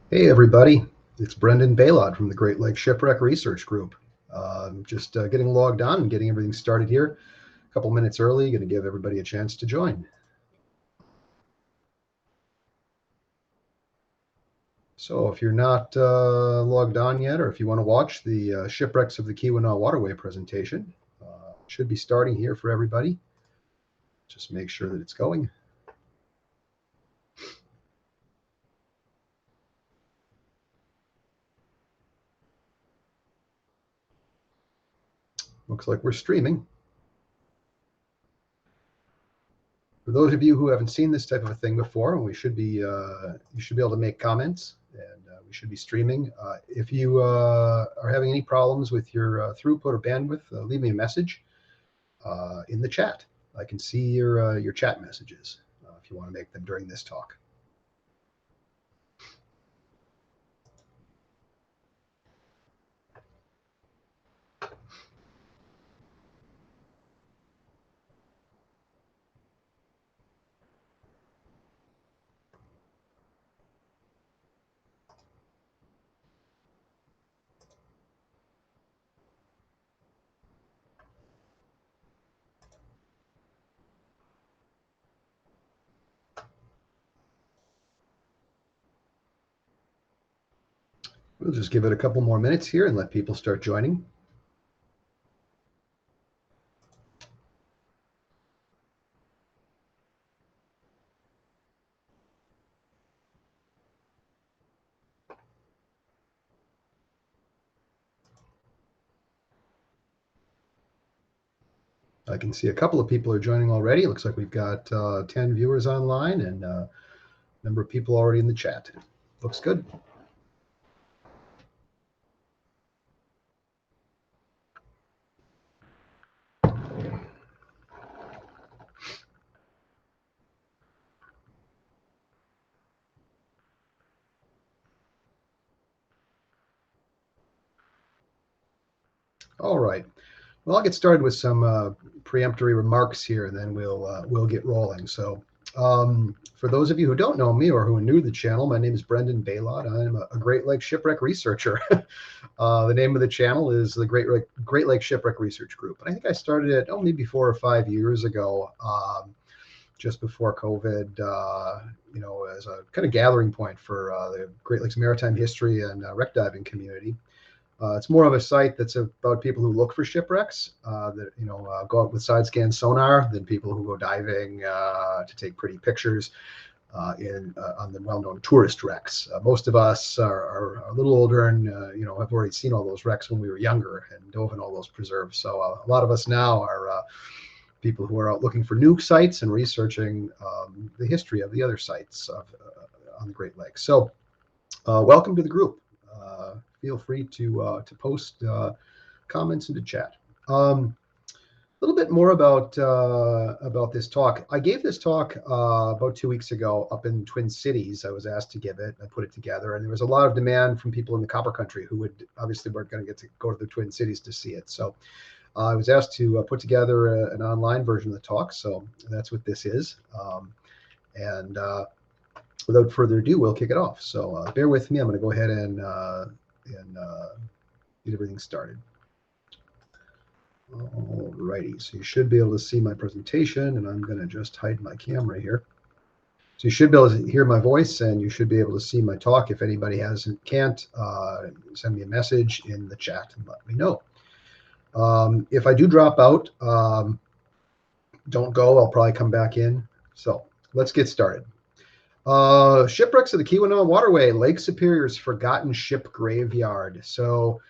Hey everybody, it's Brendon Baillod from the Great Lake Shipwreck Research Group. Just getting logged on and getting everything started here. A couple minutes early, going to give everybody a chance to join. So if you're not logged on yet, or if you want to watch the Shipwrecks of the Keweenaw Waterway presentation, should be starting here for everybody. Just make sure that it's going. Looks like we're streaming. For those of you who haven't seen this type of a thing before, you should be able to make comments, and we should be streaming. If you are having any problems with your throughput or bandwidth, leave me a message in the chat. I can see your chat messages if you want to make them during this talk. We'll just give it a couple more minutes here and let people start joining. I can see a couple of people are joining already. It looks like we've got 10 viewers online and a number of people already in the chat. Looks good. All right. Well, I'll get started with some preemptory remarks here, and then we'll get rolling. So, for those of you who don't know me or who are new to the channel, my name is Brendon Baillod. I'm a Great Lake Shipwreck researcher. The name of the channel is the Great Lake Shipwreck Research Group, and I think I started it maybe 4 or 5 years ago, just before COVID. As a kind of gathering point for the Great Lakes maritime history and wreck diving community. It's more of a site that's about people who look for shipwrecks that go out with side scan sonar than people who go diving to take pretty pictures on the well-known tourist wrecks. Most of us are a little older and have already seen all those wrecks when we were younger and dove in all those preserves. So a lot of us now are people who are out looking for new sites and researching the history of the other sites on the Great Lakes. So welcome to the group. Feel free to post comments into chat. A little bit more about this talk. I gave this talk about 2 weeks ago up in Twin Cities. I was asked to give it. I put it together, and there was a lot of demand from people in the Copper Country who would obviously weren't going to get to go to the Twin Cities to see it. So I was asked to put together an online version of the talk. So that's what this is. And without further ado, we'll kick it off. So bear with me. I'm going to go ahead and get everything started. Alrighty, so you should be able to see my presentation, and I'm going to just hide my camera here. So you should be able to hear my voice, and you should be able to see my talk. If anybody can't, send me a message in the chat and let me know. If I do drop out, don't go. I'll probably come back in. So let's get started. Shipwrecks of the Keweenaw Waterway, Lake Superior's forgotten ship graveyard. So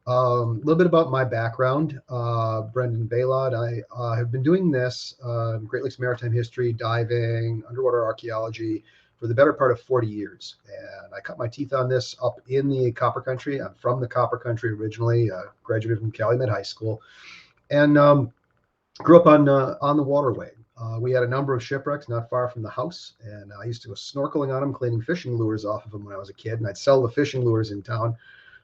a little bit about my background. Brendon Baillod. I have been doing this, Great Lakes maritime history, diving, underwater archaeology, for the better part of 40 years. And I cut my teeth on this up in the Copper Country. I'm from the Copper Country originally, graduated from Calumet High School, and grew up on the waterway. We had a number of shipwrecks not far from the house, and I used to go snorkeling on them, cleaning fishing lures off of them when I was a kid, and I'd sell the fishing lures in town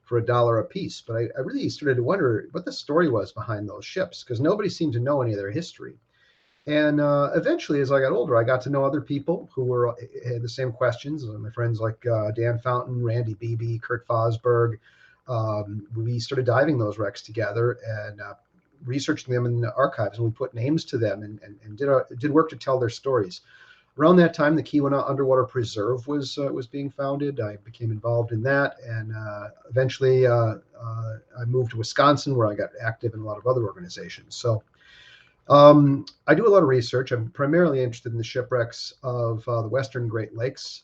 for $1 a piece. But I really started to wonder what the story was behind those ships, because nobody seemed to know any of their history. And eventually, as I got older, I got to know other people who had the same questions. My friends like Dan Fountain, Randy Beebe, Kurt Fosberg. We started diving those wrecks together and researching them in the archives, and we put names to them and did work to tell their stories. Around that time, the Keweenaw Underwater Preserve was being founded. I became involved in that, and eventually I moved to Wisconsin, where I got active in a lot of other organizations. So I do a lot of research. I'm primarily interested in the shipwrecks of the Western Great Lakes,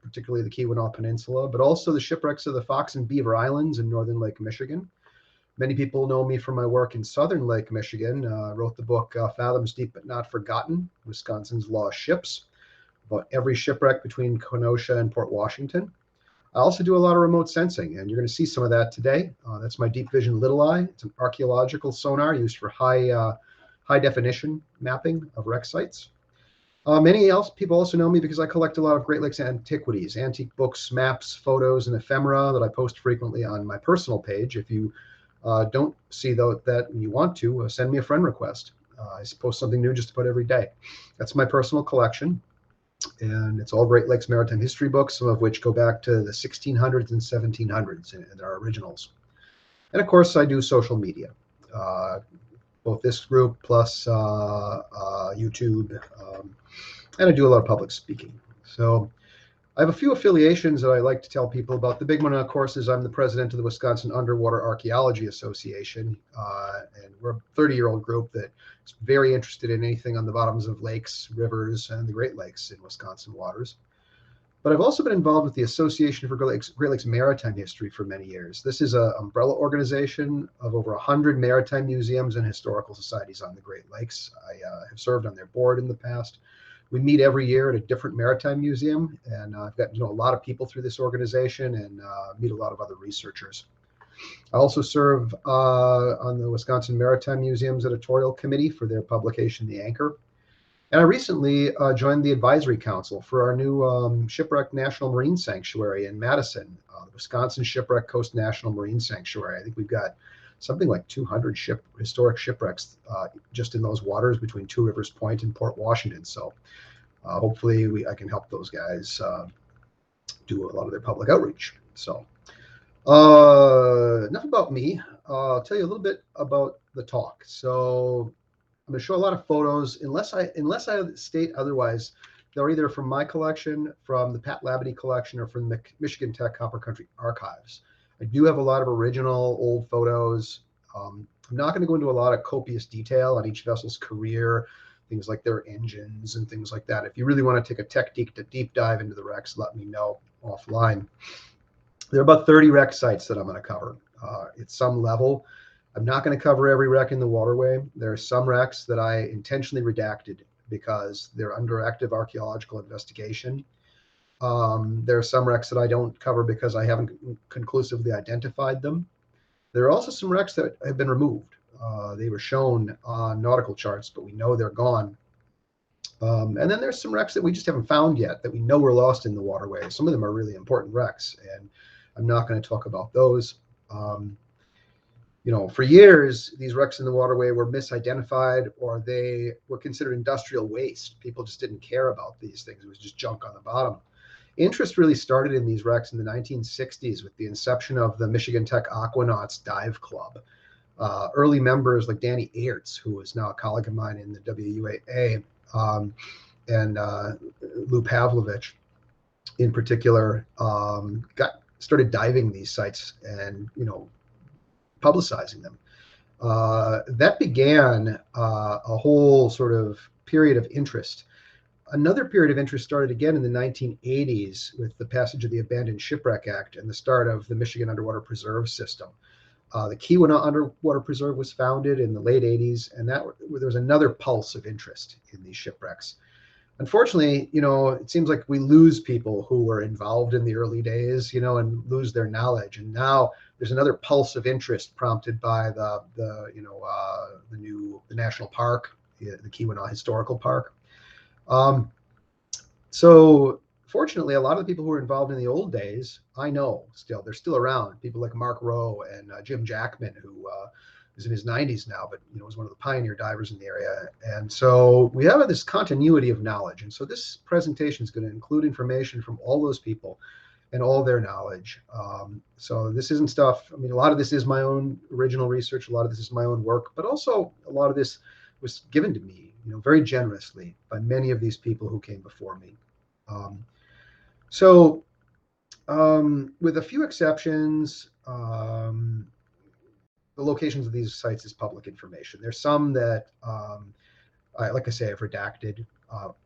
particularly the Keweenaw Peninsula, but also the shipwrecks of the Fox and Beaver Islands in northern Lake Michigan. Many people know me from my work in southern Lake Michigan. I wrote the book Fathoms Deep But Not Forgotten, Wisconsin's Lost Ships, about every shipwreck between Kenosha and Port Washington. I also do a lot of remote sensing, and you're going to see some of that today. That's my Deep Vision Little Eye. It's an archaeological sonar used for high definition mapping of wreck sites. Many else people also know me because I collect a lot of Great Lakes antiquities, antique books, maps, photos, and ephemera that I post frequently on my personal page. If you don't see that and you want to, send me a friend request. I post something new just about every day. That's my personal collection, and it's all Great Lakes maritime history books, some of which go back to the 1600s and 1700s and are originals. And of course, I do social media. Both this group plus YouTube, and I do a lot of public speaking. So I have a few affiliations that I like to tell people about. The big one, of course, is I'm the president of the Wisconsin Underwater Archeology Association, and we're a 30-year-old group that is very interested in anything on the bottoms of lakes, rivers, and the Great Lakes in Wisconsin waters. But I've also been involved with the Association for Great Lakes Maritime History for many years. This is an umbrella organization of over 100 maritime museums and historical societies on the Great Lakes. I have served on their board in the past. We meet every year at a different maritime museum, and I've gotten to know a lot of people through this organization and meet a lot of other researchers. I also serve on the Wisconsin Maritime Museum's editorial committee for their publication, The Anchor. And I recently joined the advisory council for our new Shipwreck National Marine Sanctuary in Madison, the Wisconsin Shipwreck Coast National Marine Sanctuary. I think we've got something like 200 historic shipwrecks just in those waters between Two Rivers Point and Port Washington. So hopefully I can help those guys do a lot of their public outreach. So enough about me. I'll tell you a little bit about the talk. So I'm going to show a lot of photos. Unless I state otherwise, they're either from my collection, from the Pat Labadie collection, or from the Michigan Tech Copper Country Archives. I do have a lot of original old photos. I'm not going to go into a lot of copious detail on each vessel's career, things like their engines and things like that. If you really want to take a deep dive into the wrecks, let me know offline. There are about 30 wreck sites that I'm going to cover at some level. I'm not going to cover every wreck in the waterway. There are some wrecks that I intentionally redacted because they're under active archaeological investigation. There are some wrecks that I don't cover because I haven't conclusively identified them. There are also some wrecks that have been removed. They were shown on nautical charts, but we know they're gone. And then there's some wrecks that we just haven't found yet that we know were lost in the waterway. Some of them are really important wrecks, and I'm not going to talk about those. For years, these wrecks in the waterway were misidentified, or they were considered industrial waste. People just didn't care about these things. It was just junk on the bottom. Interest really started in these wrecks in the 1960s with the inception of the Michigan Tech Aquanauts Dive Club. Early members like Danny Aerts, who is now a colleague of mine in the WUAA, and Lou Pavlovich in particular, started diving these sites and, publicizing them. That began a whole sort of period of interest. Another period of interest started again in the 1980s with the passage of the Abandoned Shipwreck Act and the start of the Michigan Underwater Preserve System. The Keweenaw Underwater Preserve was founded in the late 80s, and there was another pulse of interest in these shipwrecks. Unfortunately, it seems like we lose people who were involved in the early days, and lose their knowledge. And now there's another pulse of interest prompted by the national park, the Keweenaw Historical Park. So fortunately, a lot of the people who were involved in the old days, I know still, they're still around. People like Mark Rowe and Jim Jackman, who He's in his 90s now, but was one of the pioneer divers in the area. And so we have this continuity of knowledge. And so this presentation is going to include information from all those people and all their knowledge. So this isn't stuff, I mean, a lot of this is my own original research. A lot of this is my own work, but also a lot of this was given to me, very generously by many of these people who came before me. With a few exceptions, the locations of these sites is public information. There's some that, like I say, I've redacted.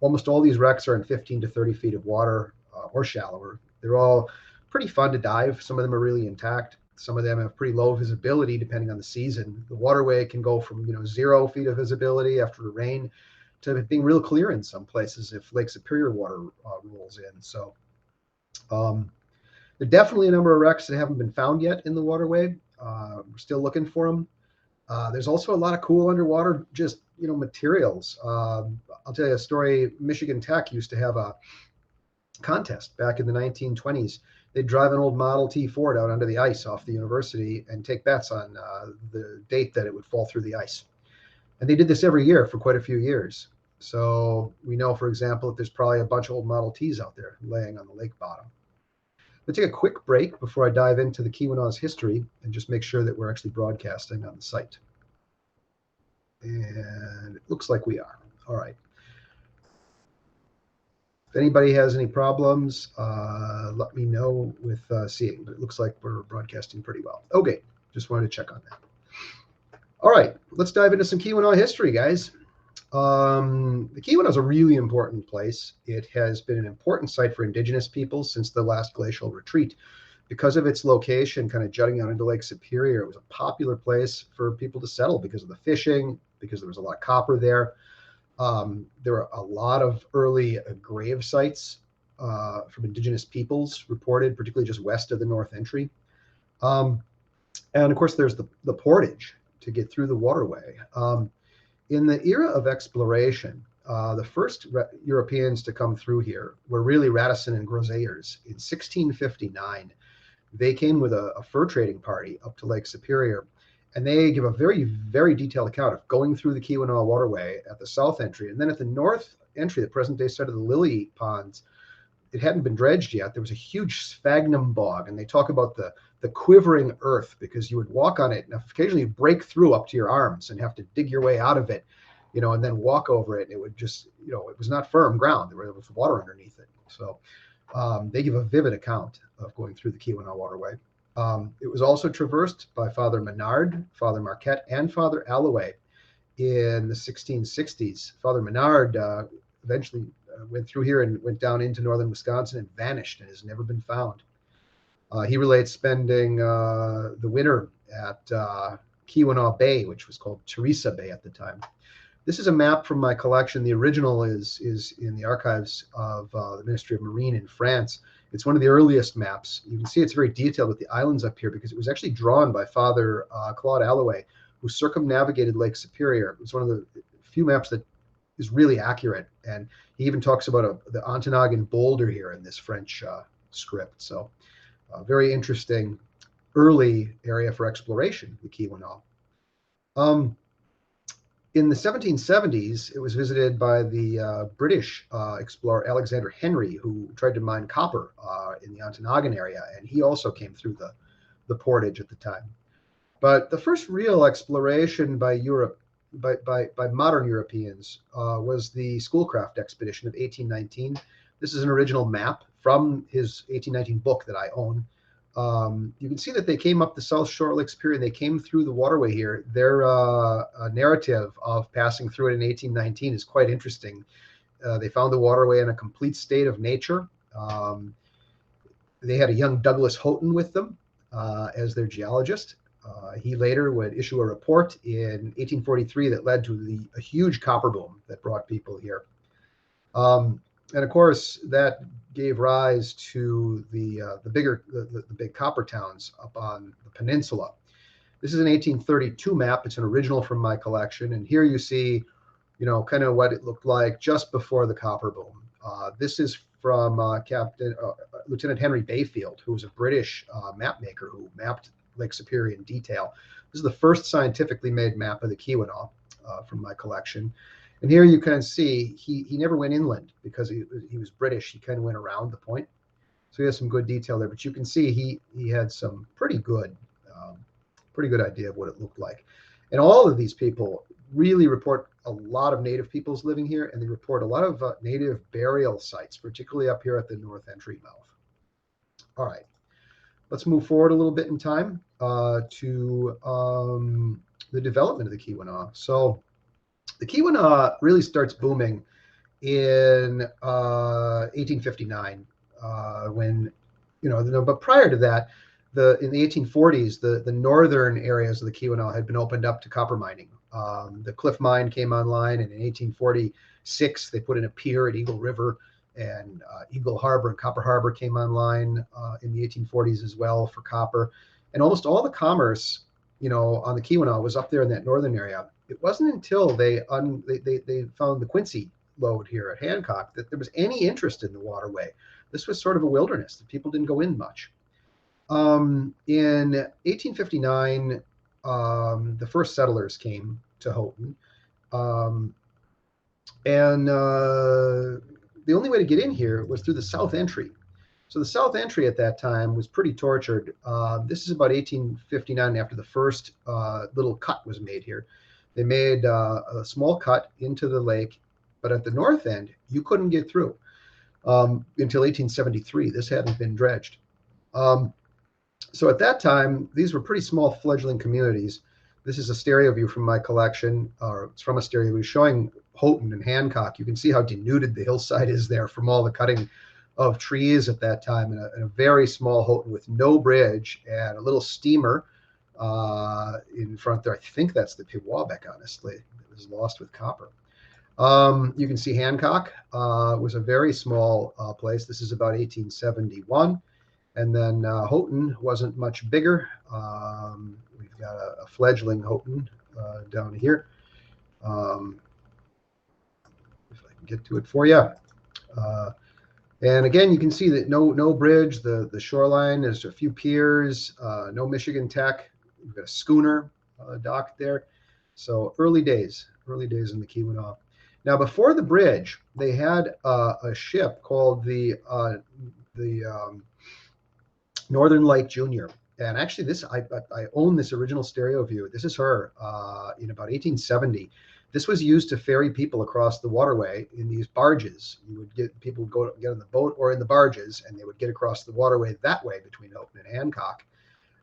Almost all these wrecks are in 15 to 30 feet of water or shallower. They're all pretty fun to dive. Some of them are really intact. Some of them have pretty low visibility depending on the season. The waterway can go from 0 feet of visibility after the rain to being real clear in some places if Lake Superior water rolls in. So there are definitely a number of wrecks that haven't been found yet in the waterway. We're still looking for them. There's also a lot of cool underwater materials. I'll tell you a story. Michigan Tech used to have a contest back in the 1920s. They'd drive an old Model T Ford out onto the ice off the university and take bets on the date that it would fall through the ice. And they did this every year for quite a few years. So we know, for example, that there's probably a bunch of old Model Ts out there laying on the lake bottom. Let's take a quick break before I dive into the Keweenaw's history and just make sure that we're actually broadcasting on the site. And it looks like we are. All right. If anybody has any problems, let me know with seeing, but it looks like we're broadcasting pretty well. Okay, just wanted to check on that. All right, let's dive into some Keweenaw history, guys. The Keweenaw is a really important place. It has been an important site for indigenous peoples since the last glacial retreat. Because of its location kind of jutting out into Lake Superior, it was a popular place for people to settle because of the fishing, because there was a lot of copper there. There were a lot of early grave sites from indigenous peoples reported, particularly just west of the North Entry. And of course, there's the portage to get through the waterway. In the era of exploration, the first Europeans to come through here were really Radisson and Groseilliers. In 1659, they came with a fur trading party up to Lake Superior, and they give a very, very detailed account of going through the Keweenaw Waterway at the south entry. And then at the north entry, the present-day site of the Lily Ponds, it hadn't been dredged yet. There was a huge sphagnum bog, and they talk about the quivering earth because you would walk on it and occasionally break through up to your arms and have to dig your way out of it, and then walk over it. And it would just, it was not firm ground. There was water underneath it. So they give a vivid account of going through the Keweenaw Waterway. It was also traversed by Father Menard, Father Marquette, and Father Alloway in the 1660s. Father Menard eventually went through here and went down into northern Wisconsin and vanished and has never been found. He relates spending the winter at Keweenaw Bay, which was called Teresa Bay at the time. This is a map from my collection. The original is in the archives of the Ministry of Marine in France. It's one of the earliest maps. You can see it's very detailed with the islands up here because it was actually drawn by Father Claude Alloway, who circumnavigated Lake Superior. It was one of the few maps that is really accurate. And he even talks about the Ontonagon boulder here in this French script. So very interesting early area for exploration, the Keweenaw. In the 1770s, it was visited by the British explorer Alexander Henry, who tried to mine copper in the Ontonagon area, and he also came through the portage at the time. But the first real exploration by Europe, by modern Europeans, was the Schoolcraft expedition of 1819. This is an original map from his 1819 book that I own. You can see that they came up the south shore of Lake Superior and they came through the waterway here. Their narrative of passing through it in 1819 is quite interesting. They found the waterway in a complete state of nature. They had a young Douglas Houghton with them as their geologist. He later would issue a report in 1843 that led to a huge copper boom that brought people here. And of course, that gave rise to the big copper towns up on the peninsula. This is an 1832 map. It's an original from my collection. And here you see, kind of what it looked like just before the copper boom. This is from Lieutenant Henry Bayfield, who was a British map maker who mapped Lake Superior in detail. This is the first scientifically made map of the Keweenaw from my collection. And here you can see he never went inland because he was British. He kind of went around the point. So he has some good detail there. But you can see he had some pretty good idea of what it looked like. And all of these people really report a lot of native peoples living here, and they report a lot of native burial sites, particularly up here at the north entry mouth. All right, let's move forward a little bit in time to the development of the Keweenaw. So the Keweenaw really starts booming in 1859 when, but prior to that, in the 1840s, the northern areas of the Keweenaw had been opened up to copper mining. The Cliff Mine came online, and in 1846, they put in a pier at Eagle River, and Eagle Harbor and Copper Harbor came online in the 1840s as well for copper. And almost all the commerce, on the Keweenaw was up there in that northern area. It wasn't until they found the Quincy lode here at Hancock that there was any interest in the waterway. This was sort of a wilderness that people didn't go in much. In 1859, the first settlers came to Houghton, and the only way to get in here was through the south entry. So the south entry at that time was pretty tortured. This is about 1859, after the first little cut was made here. They made a small cut into the lake, but at the north end, you couldn't get through until 1873. This hadn't been dredged. So at that time, these were pretty small fledgling communities. This is a stereo view from my collection, or it's from a stereo view showing Houghton and Hancock. You can see how denuded the hillside is there from all the cutting of trees at that time, and a very small Houghton with no bridge and a little steamer in front there. I think that's the Pewabic, honestly. It was lost with copper. You can see Hancock was a very small place. This is about 1871. And then Houghton wasn't much bigger. We've got a fledgling Houghton down here. If I can get to it for you. And again, you can see that no bridge. The shoreline, there's a few piers, no Michigan Tech. We've got a schooner docked there. So early days in the Keweenaw. Now, before the bridge, they had a ship called the Northern Light Junior. And actually, I own this original stereo view. This is her in about 1870. This was used to ferry people across the waterway in these barges. People would go get on the boat or in the barges, and they would get across the waterway that way between Houghton and Hancock.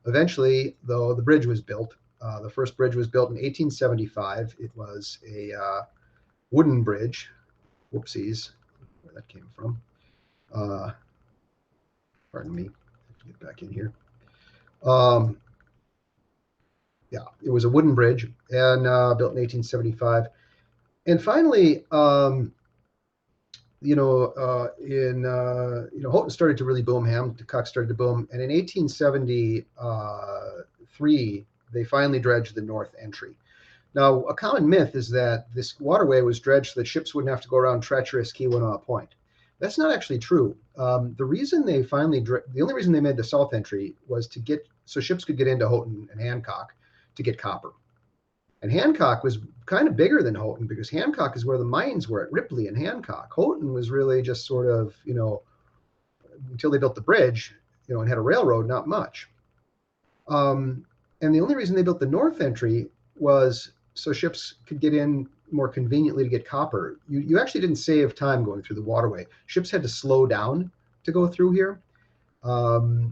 Eventually, though, the bridge was built. The first bridge was built in 1875. It was a wooden bridge. Whoopsies, where that came from. Pardon me. Get back in here. Yeah, it was a wooden bridge and built in 1875. And finally, Houghton started to really boom. Hancock started to boom, and in 1873, they finally dredged the north entry. Now, a common myth is that this waterway was dredged so that ships wouldn't have to go around treacherous Keweenaw Point. That's not actually true. The only reason they made the south entry was so ships could get into Houghton and Hancock to get copper. And Hancock was kind of bigger than Houghton because Hancock is where the mines were at Ripley and Hancock. Houghton was really just sort of, until they built the bridge, and had a railroad, not much. And the only reason they built the north entry was so ships could get in more conveniently to get copper. You actually didn't save time going through the waterway. Ships had to slow down to go through here.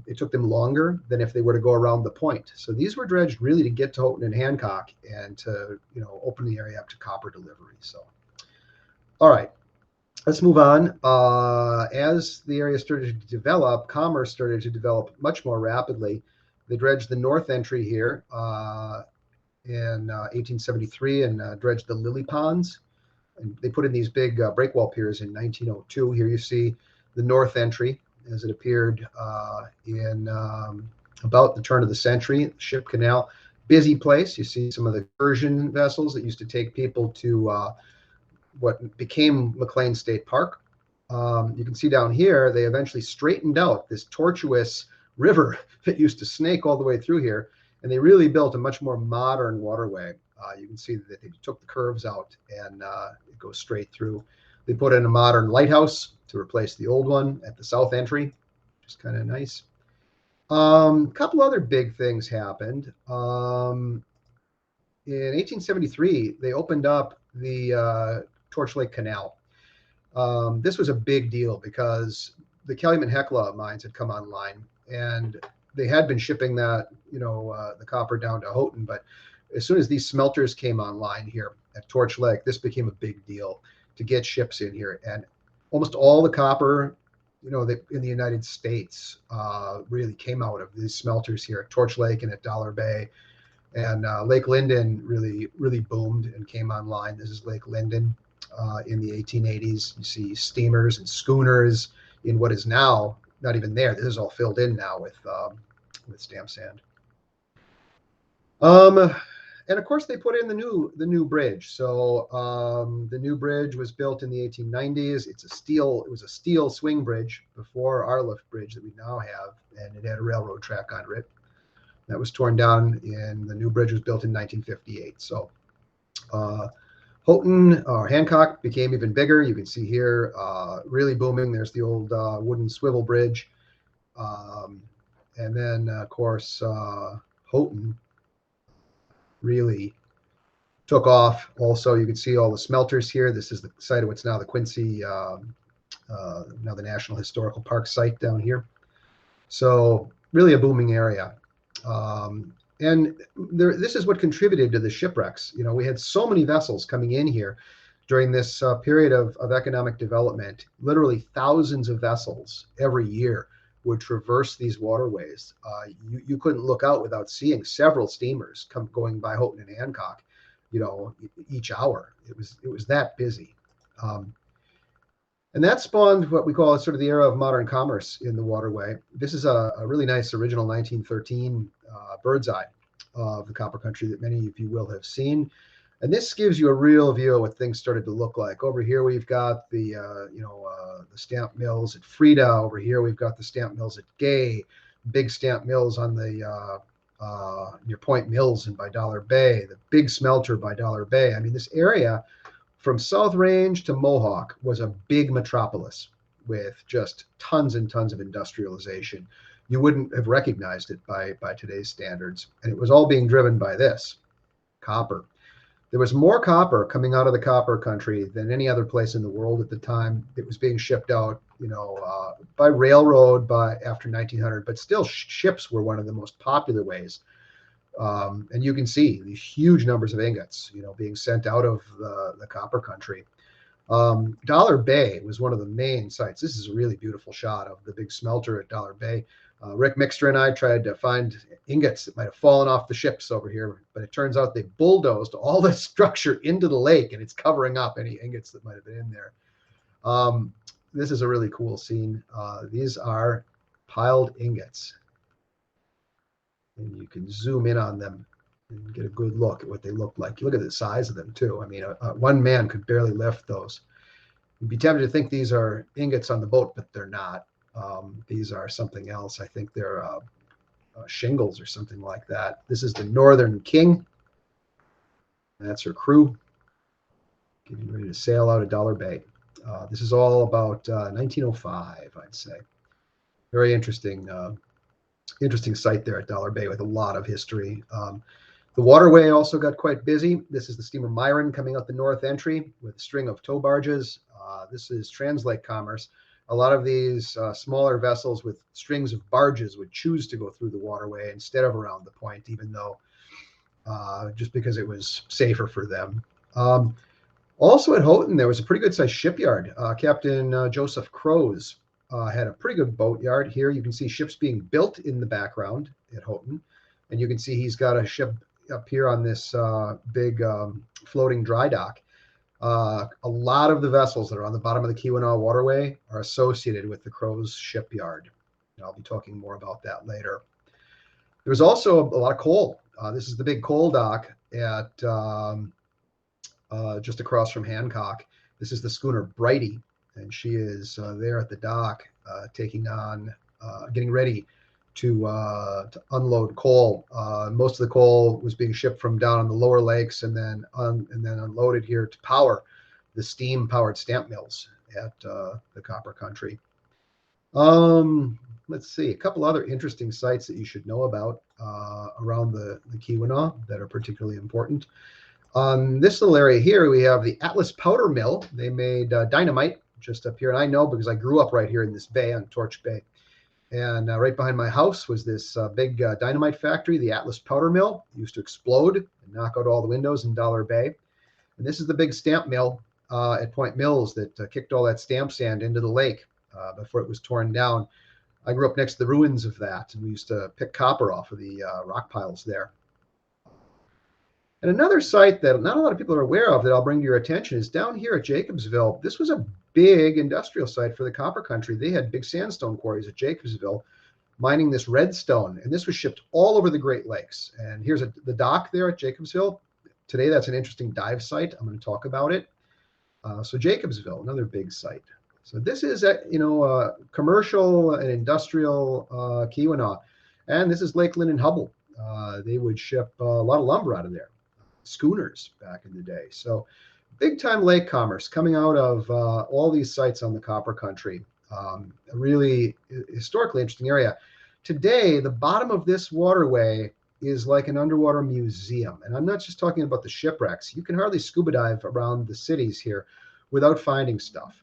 It took them longer than if they were to go around the point. So these were dredged really to get to Houghton and Hancock and to, open the area up to copper delivery. So, all right, let's move on. As the area started to develop, commerce started to develop much more rapidly. They dredged the north entry here in 1873 and dredged the lily ponds. And they put in these big breakwall piers in 1902. Here you see the north entry as it appeared in about the turn of the century. Ship Canal, busy place. You see some of the excursion vessels that used to take people to what became McLean State Park. You can see down here, they eventually straightened out this tortuous river that used to snake all the way through here. And they really built a much more modern waterway. You can see that they took the curves out and it goes straight through. They put in a modern lighthouse to replace the old one at the south entry, which is kind of nice. A couple other big things happened. In 1873, they opened up the Portage Lake Canal. This was a big deal because the Calumet-Hecla mines had come online, and they had been shipping that, the copper down to Houghton. But as soon as these smelters came online here at Torch Lake, this became a big deal to get ships in here. And almost all the copper, in the United States really came out of these smelters here at Torch Lake and at Dollar Bay. And Lake Linden really, really boomed and came online. This is Lake Linden in the 1880s. You see steamers and schooners in what is now not even there. This is all filled in now with stamp sand. And of course, they put in the new bridge. So the new bridge was built in the 1890s. It was a steel swing bridge before our lift bridge that we now have, and it had a railroad track under it. That was torn down, and the new bridge was built in 1958. So Houghton or Hancock became even bigger. You can see here, really booming. There's the old wooden swivel bridge. And then, of course, Houghton really took off. Also, you can see all the smelters here. This is the site of what's now the Quincy, now the National Historical Park site down here. So really a booming area. And this is what contributed to the shipwrecks. We had so many vessels coming in here during this period of economic development. Literally thousands of vessels every year would traverse these waterways. You couldn't look out without seeing several steamers going by Houghton and Hancock, each hour. It was that busy. And that spawned what we call sort of the era of modern commerce in the waterway. This is a really nice original 1913 bird's eye of the copper country that many of you will have seen. And this gives you a real view of what things started to look like. Over here, we've got the stamp mills at Frida. Over here, we've got the stamp mills at Gay, big stamp mills on the near Point Mills and by Dollar Bay, the big smelter by Dollar Bay. I mean, this area from South Range to Mohawk was a big metropolis with just tons and tons of industrialization. You wouldn't have recognized it by today's standards. And it was all being driven by this, copper. There was more copper coming out of the copper country than any other place in the world at the time. It was being shipped out, by railroad after 1900, but still ships were one of the most popular ways. And you can see these huge numbers of ingots, being sent out of the copper country. Dollar Bay was one of the main sites. This is a really beautiful shot of the big smelter at Dollar Bay. Rick Mixter and I tried to find ingots that might have fallen off the ships over here, but it turns out they bulldozed all the structure into the lake, and it's covering up any ingots that might have been in there. This is a really cool scene. These are piled ingots, and you can zoom in on them and get a good look at what they look like. Look at the size of them too. I mean, one man could barely lift those. You'd be tempted to think these are ingots on the boat, but they're not. These are something else. I think they're shingles or something like that. This is the Northern King. That's her crew getting ready to sail out of Dollar Bay. This is all about 1905, I'd say. Very interesting site there at Dollar Bay with a lot of history. The waterway also got quite busy. This is the steamer Myron coming out the north entry with a string of tow barges. This is translake commerce. A lot of these smaller vessels with strings of barges would choose to go through the waterway instead of around the point, even though just because it was safer for them. Also at Houghton, there was a pretty good sized shipyard. Captain Joseph Croze had a pretty good boatyard. Here you can see ships being built in the background at Houghton. And you can see he's got a ship up here on this big floating dry dock. A lot of the vessels that are on the bottom of the Keweenaw Waterway are associated with the Croze shipyard. And I'll be talking more about that later. There was also a lot of coal. This is the big coal dock at just across from Hancock. This is the schooner Brighty, and she is there at the dock getting ready to unload coal. Most of the coal was being shipped from down on the lower lakes and then unloaded here to power the steam-powered stamp mills at the Copper Country. Let's see, a couple other interesting sites that you should know about around the Keweenaw that are particularly important. This little area here, we have the Atlas Powder Mill. They made dynamite just up here, and I know because I grew up right here in this bay on Torch Bay. And right behind my house was this big dynamite factory, the Atlas Powder Mill. It used to explode and knock out all the windows in Dollar Bay. And this is the big stamp mill at Point Mills that kicked all that stamp sand into the lake before it was torn down. I grew up next to the ruins of that, and we used to pick copper off of the rock piles there. And another site that not a lot of people are aware of that I'll bring to your attention is down here at Jacobsville. This was a big industrial site for the Copper Country. They had big sandstone quarries at Jacobsville mining this redstone, and this was shipped all over the Great Lakes. And here's the dock there at Jacobsville. Today, that's an interesting dive site. I'm going to talk about it. So Jacobsville, another big site. So this is commercial and industrial Keweenaw, and this is Lakeland and Hubble. They would ship a lot of lumber out of there, schooners back in the day. So big time lake commerce coming out of all these sites on the Copper Country. A really historically interesting area. Today, the bottom of this waterway is like an underwater museum. And I'm not just talking about the shipwrecks. You can hardly scuba dive around the cities here without finding stuff.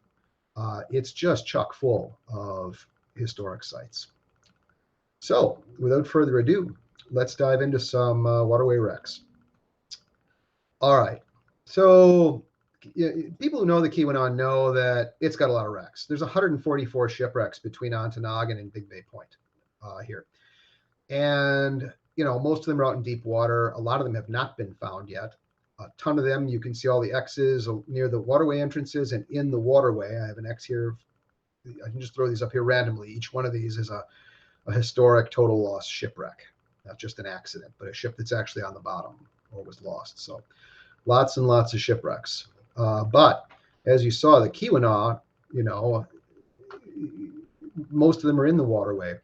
It's just chock full of historic sites. So without further ado, let's dive into some waterway wrecks. All right. So people who know the Keweenaw know that it's got a lot of wrecks. There's 144 shipwrecks between Ontonagon and Big Bay Point here. And, most of them are out in deep water. A lot of them have not been found yet. A ton of them, you can see all the X's near the waterway entrances and in the waterway. I have an X here. I can just throw these up here randomly. Each one of these is a historic total loss shipwreck. Not just an accident, but a ship that's actually on the bottom or was lost. So lots and lots of shipwrecks. But as you saw, the Keweenaw, most of them are in the waterway.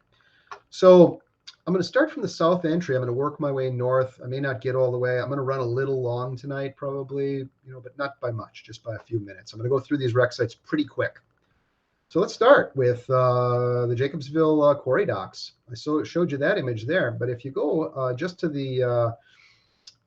So I'm going to start from the south entry. I'm going to work my way north. I may not get all the way. I'm going to run a little long tonight, probably, but not by much, just by a few minutes. I'm going to go through these wreck sites pretty quick. So let's start with the Jacobsville quarry docks. I showed you that image there, but if you go just to the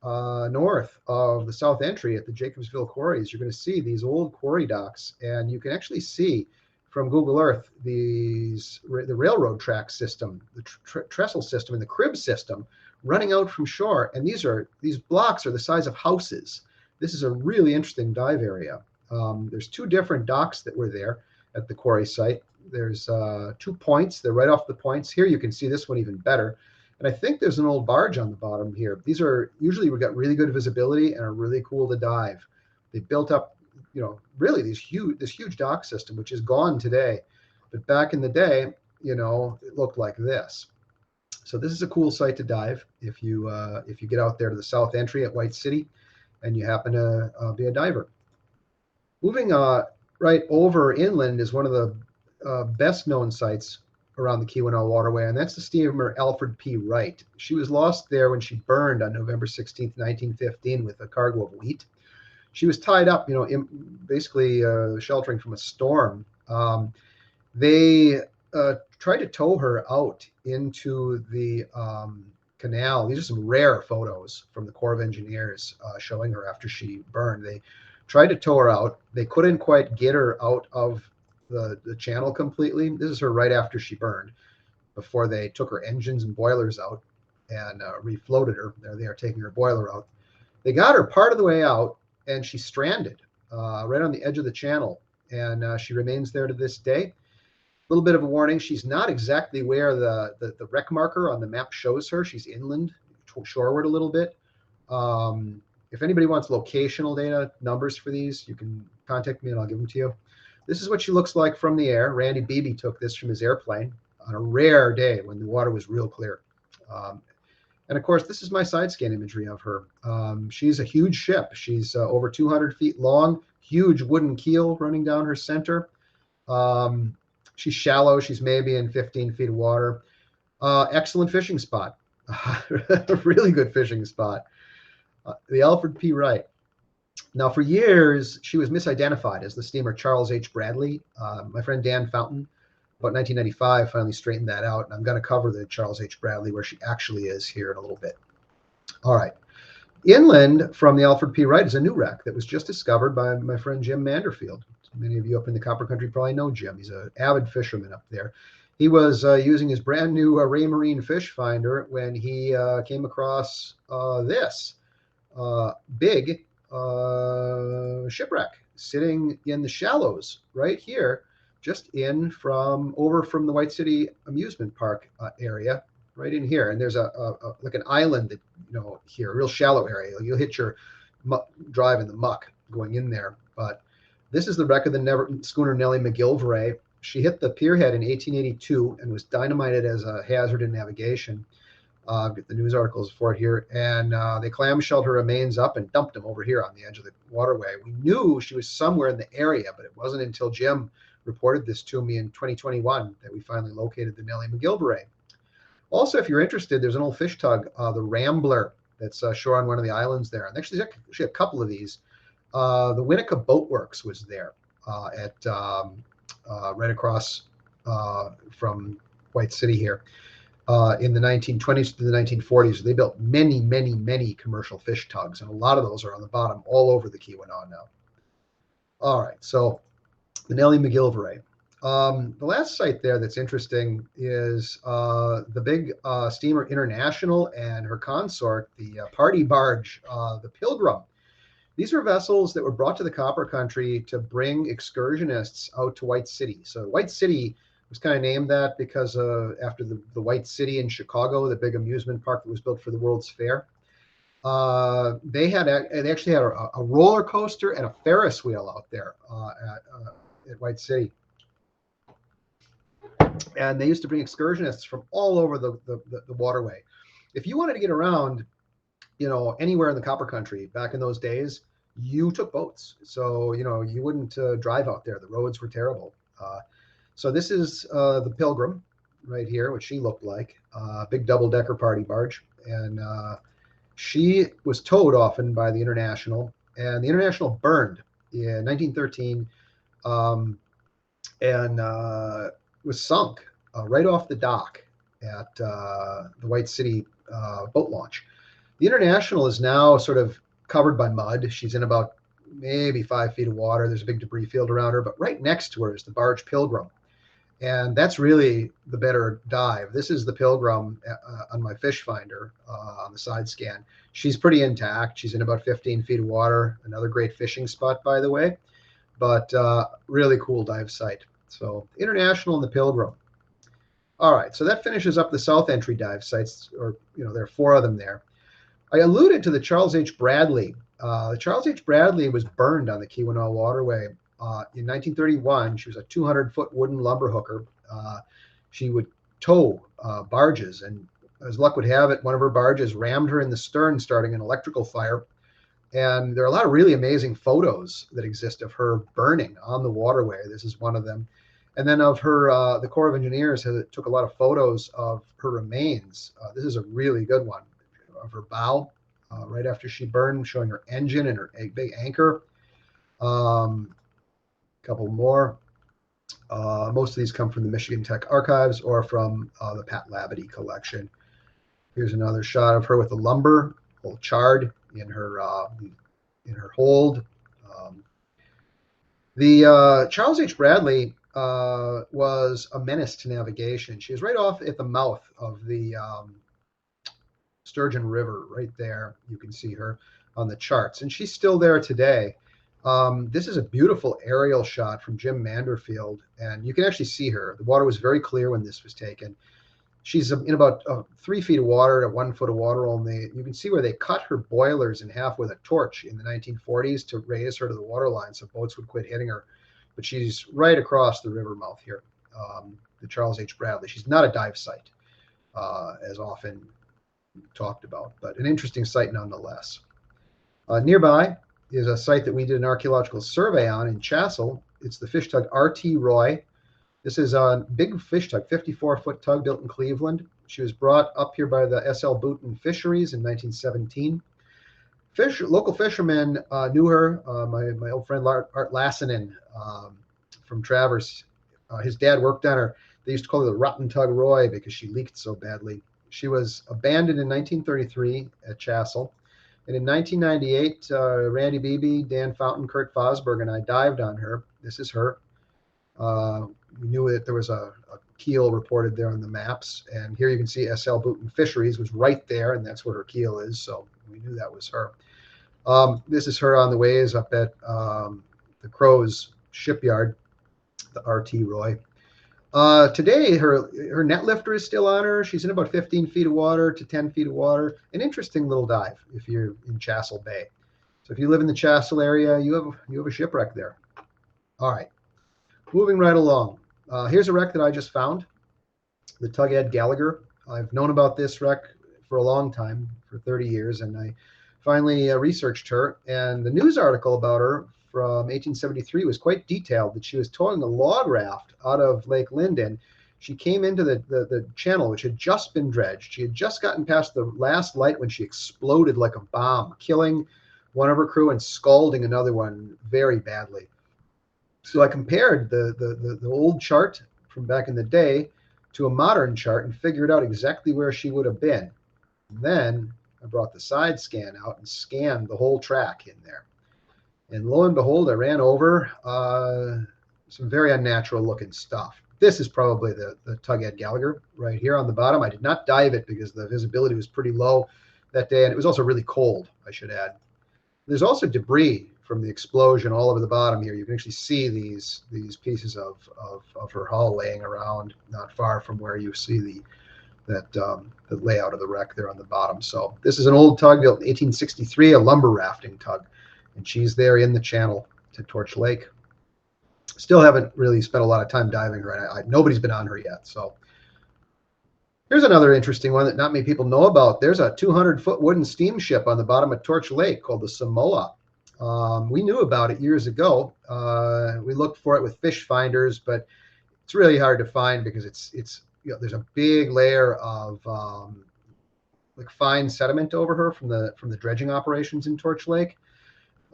north of the south entry at the Jacobsville quarries, you're going to see these old quarry docks, and you can actually see from Google Earth the railroad track system, the trestle system, and the crib system running out from shore. And these blocks are the size of houses. This is a really interesting dive area. There's two different docks that were there at the quarry site. There's 2 points. They're right off the points. Here you can see this one even better. And I think there's an old barge on the bottom here. These are usually, we've got really good visibility and are really cool to dive. They built up, really this huge dock system, which is gone today. But back in the day, it looked like this. So this is a cool site to dive if you get out there to the south entry at White City and you happen to be a diver. Moving right over inland is one of the best known sites around the Keweenaw Waterway, and that's the steamer Alfred P. Wright. She was lost there when she burned on November 16th, 1915 with a cargo of wheat. She was tied up, basically sheltering from a storm. They tried to tow her out into the canal. These are some rare photos from the Corps of Engineers showing her after she burned. They tried to tow her out. They couldn't quite get her out of the channel completely. This is her right after she burned, before they took her engines and boilers out and refloated her. There they are taking her boiler out. They got her part of the way out, and she's stranded right on the edge of the channel, and she remains there to this day. A little bit of a warning, she's not exactly where the wreck marker on the map shows her. She's inland, shoreward a little bit. If anybody wants locational data, numbers for these, you can contact me and I'll give them to you. This is what she looks like from the air. Randy Beebe took this from his airplane on a rare day when the water was real clear. And of course, this is my side scan imagery of her. She's a huge ship. She's over 200 feet long, huge wooden keel running down her center. She's shallow. She's maybe in 15 feet of water. Excellent fishing spot. Really good fishing spot. The Alfred P. Wright. Now, for years, she was misidentified as the steamer Charles H. Bradley. My friend Dan Fountain, about 1995, finally straightened that out. And I'm going to cover the Charles H. Bradley, where she actually is, here in a little bit. All right. Inland from the Alfred P. Wright is a new wreck that was just discovered by my friend Jim Manderfield. Many of you up in the Copper Country probably know Jim. He's an avid fisherman up there. He was using his brand new Raymarine fish finder when he came across this big shipwreck sitting in the shallows right here, just over from the White City amusement park area, right in here. And there's a like an island that, here, a real shallow area. You'll hit your drive in the muck going in there. But this is the wreck of the schooner Nellie McGilvray. She hit the pierhead in 1882 and was dynamited as a hazard in navigation. I've got the news articles for it here. And they clamshelled her remains up and dumped them over here on the edge of the waterway. We knew she was somewhere in the area, but it wasn't until Jim reported this to me in 2021 that we finally located the Nellie McGilvray. Also, if you're interested, there's an old fish tug, the Rambler, that's ashore on one of the islands there. And actually, there's actually a couple of these. The Winnica Boat Works was there right across from White City here in the 1920s to the 1940s. They built many, many, many commercial fish tugs, and a lot of those are on the bottom all over the Keweenaw now. All right, so the Nellie McGilvray. The last site there that's interesting is the big steamer International and her consort, the party barge, the Pilgrim. These were vessels that were brought to the Copper Country to bring excursionists out to White City. So White City was kind of named that because after the White City in Chicago, the big amusement park that was built for the World's Fair. They actually had a roller coaster and a Ferris wheel out there at White City. And they used to bring excursionists from all over the waterway. If you wanted to get around, anywhere in the Copper Country back in those days, you took boats. So, you wouldn't drive out there. The roads were terrible. So this is the Pilgrim right here, what she looked like, big double-decker party barge. And she was towed often by the International. And the International burned in 1913 and was sunk right off the dock at the White City boat launch. The International is now sort of covered by mud. She's in about maybe 5 feet of water. There's a big debris field around her, but right next to her is the barge Pilgrim. And that's really the better dive. This is the Pilgrim on my fish finder on the side scan. She's pretty intact. She's in about 15 feet of water. Another great fishing spot, by the way, but really cool dive site. So International and the Pilgrim. All right, so that finishes up the South Entry dive sites, or there are 4 of them there. I alluded to the Charles H. Bradley. The Charles H. Bradley was burned on the Keweenaw Waterway in 1931. She was a 200-foot wooden lumber hooker. She would tow barges, and as luck would have it, one of her barges rammed her in the stern, starting an electrical fire. And there are a lot of really amazing photos that exist of her burning on the waterway. This is one of them. And then of her, the Corps of Engineers took a lot of photos of her remains. This is a really good one of her bow right after she burned, showing her engine and her big anchor. Couple more. Most of these come from the Michigan Tech Archives or from the Pat Labadie collection. Here's another shot of her with the lumber, all charred in her hold. The Charles H. Bradley was a menace to navigation. She was right off at the mouth of the Sturgeon River, right there. You can see her on the charts, and she's still there today. This is a beautiful aerial shot from Jim Manderfield, and you can actually see her. The water was very clear when this was taken. She's in about 3 feet of water at 1 foot of water only. You can see where they cut her boilers in half with a torch in the 1940s to raise her to the water line so boats would quit hitting her. But she's right across the river mouth here, the Charles H. Bradley. She's not a dive site, as often talked about, but an interesting site nonetheless. Nearby is a site that we did an archaeological survey on in Chassell. It's the fish tug R.T. Roy. This is a big fish tug, 54-foot tug built in Cleveland. She was brought up here by the S.L. Booton Fisheries in 1917. Local fishermen knew her. My old friend Art Lassinen from Traverse, his dad worked on her. They used to call her the Rotten Tug Roy because she leaked so badly. She was abandoned in 1933 at Chassel. And in 1998, Randy Beebe, Dan Fountain, Kurt Fosberg, and I dived on her. This is her. We knew that there was a keel reported there on the maps. And here you can see S.L. Booton Fisheries was right there, and that's where her keel is. So we knew that was her. This is her on the ways up at the Crows shipyard, the RT Roy. Today, her net lifter is still on her. She's in about 15 feet of water to 10 feet of water. An interesting little dive if you're in Chassel Bay. So if you live in the Chassel area, you have a shipwreck there. All right, moving right along. Here's a wreck that I just found, the Tug Ed Gallagher. I've known about this wreck for a long time, for 30 years, and I finally researched her. And the news article about her from 1873 was quite detailed, that she was towing a log raft out of Lake Linden. She came into the channel, which had just been dredged. She had just gotten past the last light when she exploded like a bomb, killing one of her crew and scalding another one very badly. So I compared the old chart from back in the day to a modern chart and figured out exactly where she would have been. And then I brought the side scan out and scanned the whole track in there. And lo and behold, I ran over some very unnatural looking stuff. This is probably the Tug Ed Gallagher right here on the bottom. I did not dive it because the visibility was pretty low that day, and it was also really cold, I should add. There's also debris from the explosion all over the bottom here. You can actually see these pieces of her hull laying around not far from where you see the layout of the wreck there on the bottom. So this is an old tug built in 1863, a lumber rafting tug, and she's there in the channel to Torch Lake. Still haven't really spent a lot of time diving her. Nobody's been on her yet. So here's another interesting one that not many people know about. There's a 200-foot wooden steamship on the bottom of Torch Lake called the Samoa. We knew about it years ago. We looked for it with fish finders, but it's really hard to find because it's there's a big layer of like fine sediment over her from the dredging operations in Torch Lake.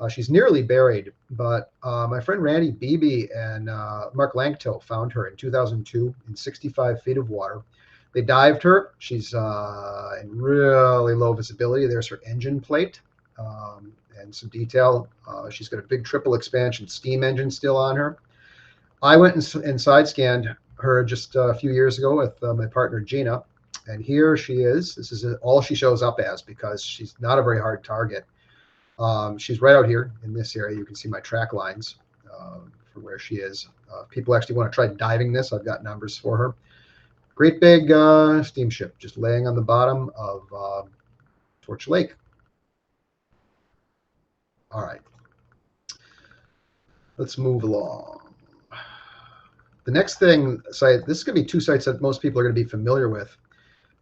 She's nearly buried, but my friend Randy Beebe and Mark Lankto found her in 2002 in 65 feet of water. They dived her. She's in really low visibility. There's her engine plate and some detail. She's got a big triple expansion steam engine still on her. I went and side scanned her just a few years ago with my partner Gina, and here she is. This is all she shows up as because she's not a very hard target. She's right out here in this area. You can see my track lines for where she is. People actually want to try diving this. I've got numbers for her. Great big steamship just laying on the bottom of Torch Lake. All right. Let's move along. The next site, this is going to be two sites that most people are going to be familiar with.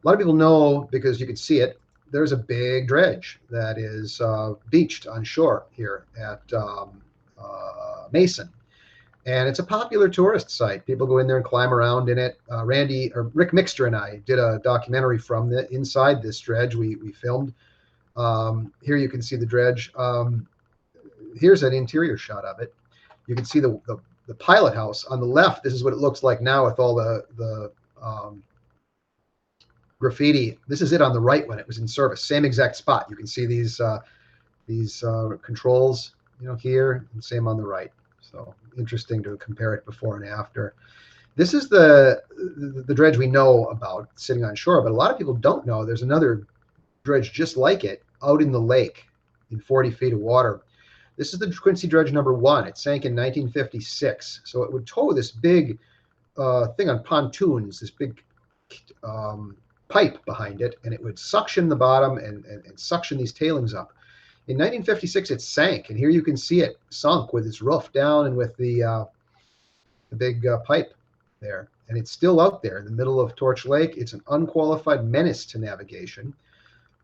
A lot of people know because you can see it. There's a big dredge that is beached on shore here at Mason. And it's a popular tourist site. People go in there and climb around in it. Rick Mixter and I did a documentary from inside this dredge we filmed. Here you can see the dredge. Here's an interior shot of it. You can see the pilot house on the left. This is what it looks like now with all the graffiti. This is it on the right when it was in service. Same exact spot. You can see these controls, here, and same on the right. So interesting to compare it before and after. This is the dredge we know about sitting on shore, but a lot of people don't know there's another dredge just like it out in the lake in 40 feet of water. This is the Quincy Dredge number 1. It sank in 1956. So it would tow this big thing on pontoons, this big pipe behind it, and it would suction the bottom and suction these tailings up. In 1956, it sank, and here you can see it sunk with its roof down and with the big pipe there. And it's still out there in the middle of Torch Lake. It's an unqualified menace to navigation.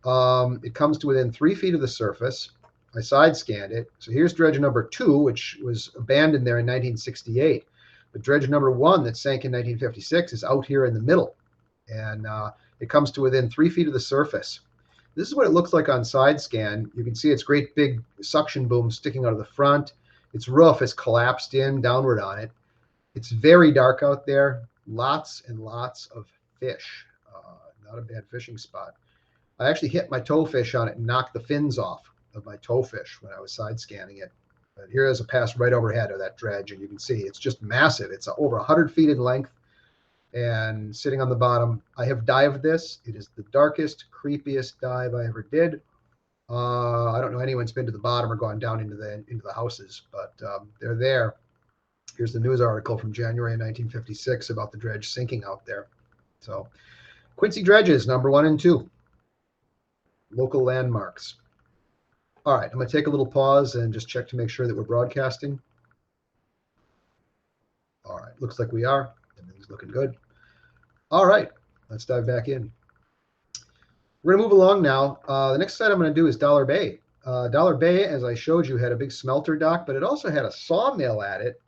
It comes to within 3 feet of the surface. I side scanned it. So here's dredge number 2, which was abandoned there in 1968. But dredge number 1 that sank in 1956 is out here in the middle. and it comes to within 3 feet of the surface. This is what it looks like on side scan. You can see its great big suction boom sticking out of the front. Its roof is collapsed in downward on it. It's very dark out there. Lots and lots of fish. Not a bad fishing spot. I actually hit my towfish on it and knocked the fins off of my towfish when I was side scanning it. But here is a pass right overhead of that dredge, and you can see it's just massive. It's over 100 feet in length and sitting on the bottom. I have dived this. It is the darkest, creepiest dive I ever did. I don't know anyone's been to the bottom or gone down into the houses, but they're there. Here's the news article from January 1956 about the dredge sinking out there. So Quincy dredges, number 1 and 2. Local landmarks. All right, I'm going to take a little pause and just check to make sure that we're broadcasting. All right, looks like we are. Everything's looking good. All right, let's dive back in. We're going to move along now. The next site I'm going to do is Dollar Bay. Dollar Bay, as I showed you, had a big smelter dock, but it also had a sawmill at it.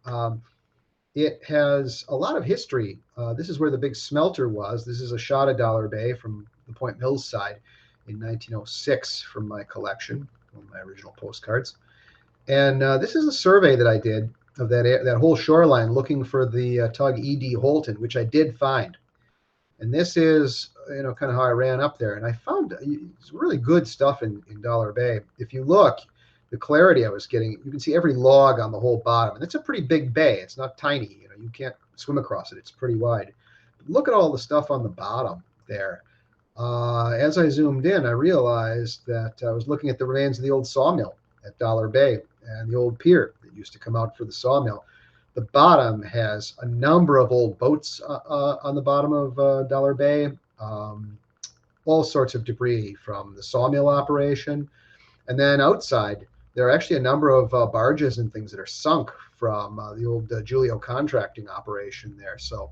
It has a lot of history. This is where the big smelter was. This is a shot of Dollar Bay from the Point Mills side in 1906 from my collection, one of my original postcards. And this is a survey that I did of that whole shoreline looking for the tug E.D. Houghton, which I did find. And this is, kind of how I ran up there. And I found really good stuff in Dollar Bay. If you look, the clarity I was getting, you can see every log on the whole bottom. And it's a pretty big bay. It's not tiny. You can't swim across it. It's pretty wide. But look at all the stuff on the bottom there. As I zoomed in, I realized that I was looking at the remains of the old sawmill at Dollar Bay and the old pier that used to come out for the sawmill. The bottom has a number of old boats on the bottom of Dollar Bay, all sorts of debris from the sawmill operation. And then outside, there are actually a number of barges and things that are sunk from the old Julio contracting operation there. So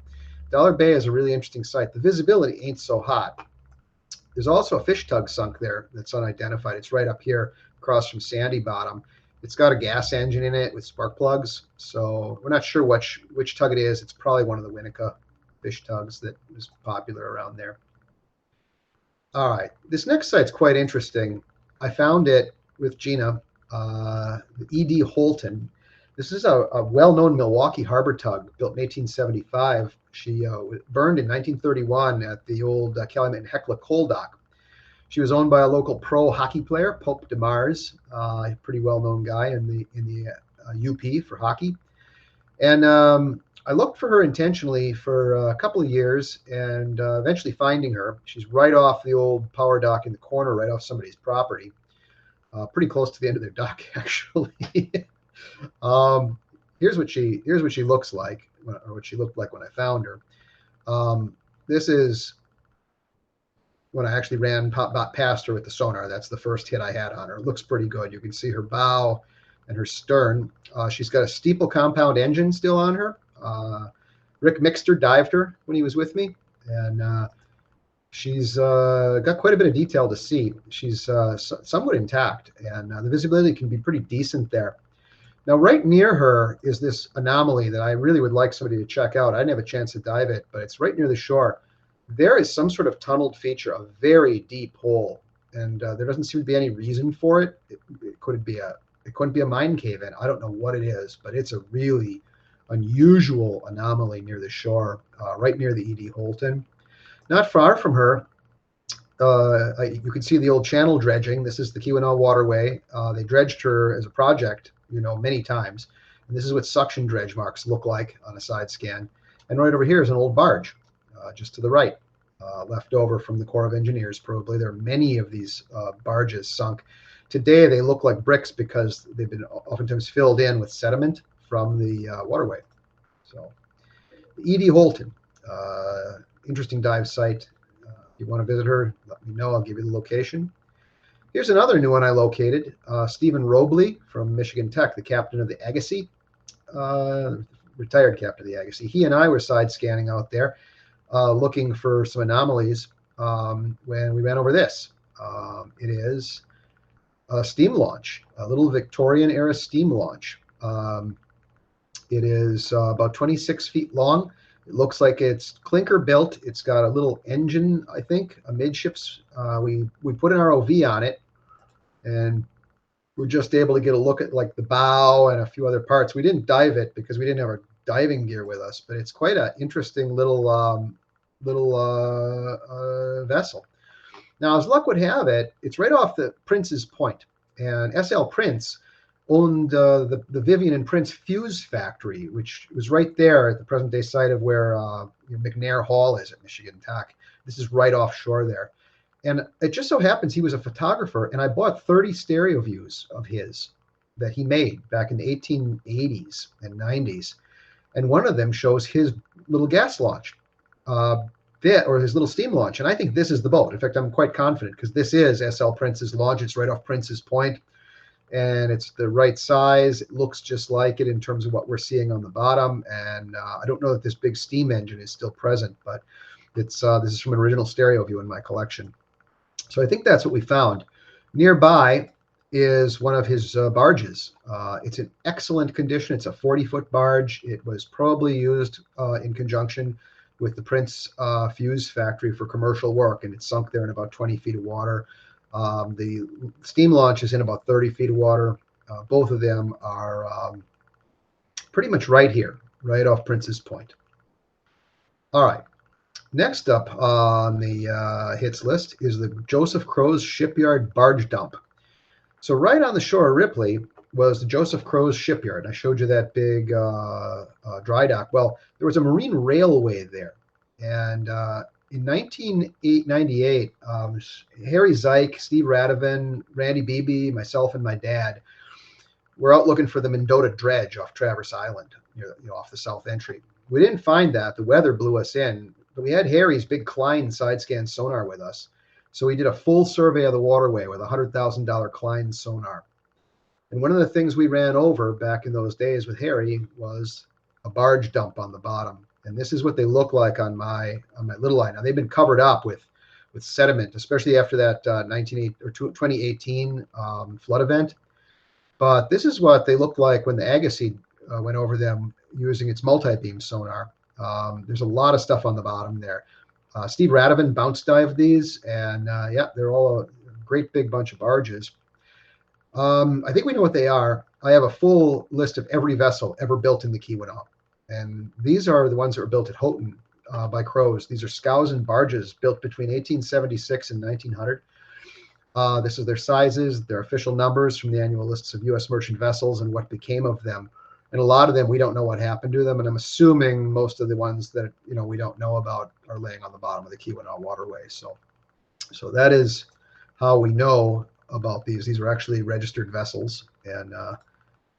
Dollar Bay is a really interesting site. The visibility ain't so hot. There's also a fish tug sunk there that's unidentified. It's right up here across from Sandy Bottom. It's got a gas engine in it with spark plugs. So we're not sure which tug it is. It's probably one of the Winnetka fish tugs that was popular around there. All right, this next site's quite interesting. I found it with Gina, the E.D. Houghton. This is a well-known Milwaukee harbor tug built in 1875. She burned in 1931 at the old Calumet and Hecla coal dock. She was owned by a local pro hockey player, Pope DeMars, a pretty well-known guy in the UP for hockey. And I looked for her intentionally for a couple of years and eventually finding her. She's right off the old power dock in the corner, right off somebody's property, pretty close to the end of their dock, actually. Here's what she looks like, or what she looked like when I found her. This is when I actually ran past her with the sonar. That's the first hit I had on her. It looks pretty good. You can see her bow and her stern. She's got a steeple compound engine still on her. Rick Mixter dived her when he was with me, and she's got quite a bit of detail to see. She's somewhat intact, and the visibility can be pretty decent there. Now, right near her is this anomaly that I really would like somebody to check out. I didn't have a chance to dive it, but it's right near the shore. There is some sort of tunneled feature, a very deep hole, and there doesn't seem to be any reason for it. It couldn't be a mine cave in. I don't know what it is, but it's a really unusual anomaly near the shore, right near the E.D. Houghton. Not far from her, you can see the old channel dredging. This is the Keweenaw Waterway. They dredged her as a project, many times. And this is what suction dredge marks look like on a side scan. And right over here is an old barge, just to the right, left over from the Corps of Engineers, probably. There are many of these barges sunk. Today, they look like bricks because they've been oftentimes filled in with sediment from the waterway. So, the E.D. Houghton, interesting dive site. If you want to visit her, let me know. I'll give you the location. Here's another new one I located. Stephen Robley from Michigan Tech, the captain of the Agassiz, retired captain of the Agassiz. He and I were side scanning out there, looking for some anomalies when we ran over this. It is a steam launch, a little Victorian era steam launch. It is about 26 feet long. It looks like it's clinker built. It's got a little engine, I think, a midships. We put an ROV on it, and we're just able to get a look at like the bow and a few other parts. We didn't dive it because we didn't have our diving gear with us, but it's quite an interesting little vessel. Now, as luck would have it, it's right off the Prince's Point, and SL Prince owned the Vivian and Prince Fuse Factory, which was right there at the present-day site of where McNair Hall is at Michigan Tech. This is right offshore there. And it just so happens he was a photographer, and I bought 30 stereo views of his that he made back in the 1880s and 90s. And one of them shows his little gas launch or his little steam launch. And I think this is the boat. In fact, I'm quite confident because this is SL Prince's launch. It's right off Prince's Point, and it's the right size. It looks just like it in terms of what we're seeing on the bottom. And I don't know that this big steam engine is still present, but it's this is from an original stereo view in my collection. So I think that's what we found. Nearby is one of his barges. It's in excellent condition. It's a 40-foot barge. It was probably used in conjunction with the Prince Fuse Factory for commercial work, and it sunk there in about 20 feet of water. The steam launch is in about 30 feet of water. Both of them are pretty much right here, right off Prince's Point. All right. Next up on the hits list is the Joseph Crowe's Shipyard Barge Dump. So right on the shore of Ripley was the Joseph Crowe's Shipyard. I showed you that big dry dock. Well, there was a marine railway there. And in 1998, Harry Zeich, Steve Radovan, Randy Beebe, myself, and my dad were out looking for the Mendota Dredge off Traverse Island, off the south entry. We didn't find that. The weather blew us in. But we had Harry's big Klein side scan sonar with us. So we did a full survey of the waterway with a $100,000 Klein sonar. And one of the things we ran over back in those days with Harry was a barge dump on the bottom. And this is what they look like on my little line. Now they've been covered up with sediment, especially after that 2018 flood event. But this is what they looked like when the Agassiz went over them using its multi-beam sonar. There's a lot of stuff on the bottom there. Steve Radovan bounce dived these, and yeah, they're all a great big bunch of barges. I think we know what they are. I have a full list of every vessel ever built in the Keweenaw, and these are the ones that were built at Houghton by Crows. These are scows and barges built between 1876 and 1900. This is their sizes, their official numbers from the annual lists of U.S. merchant vessels and what became of them. And a lot of them, we don't know what happened to them. And I'm assuming most of the ones that, we don't know about are laying on the bottom of the Keweenaw Waterway. So that is how we know about these. These are actually registered vessels, and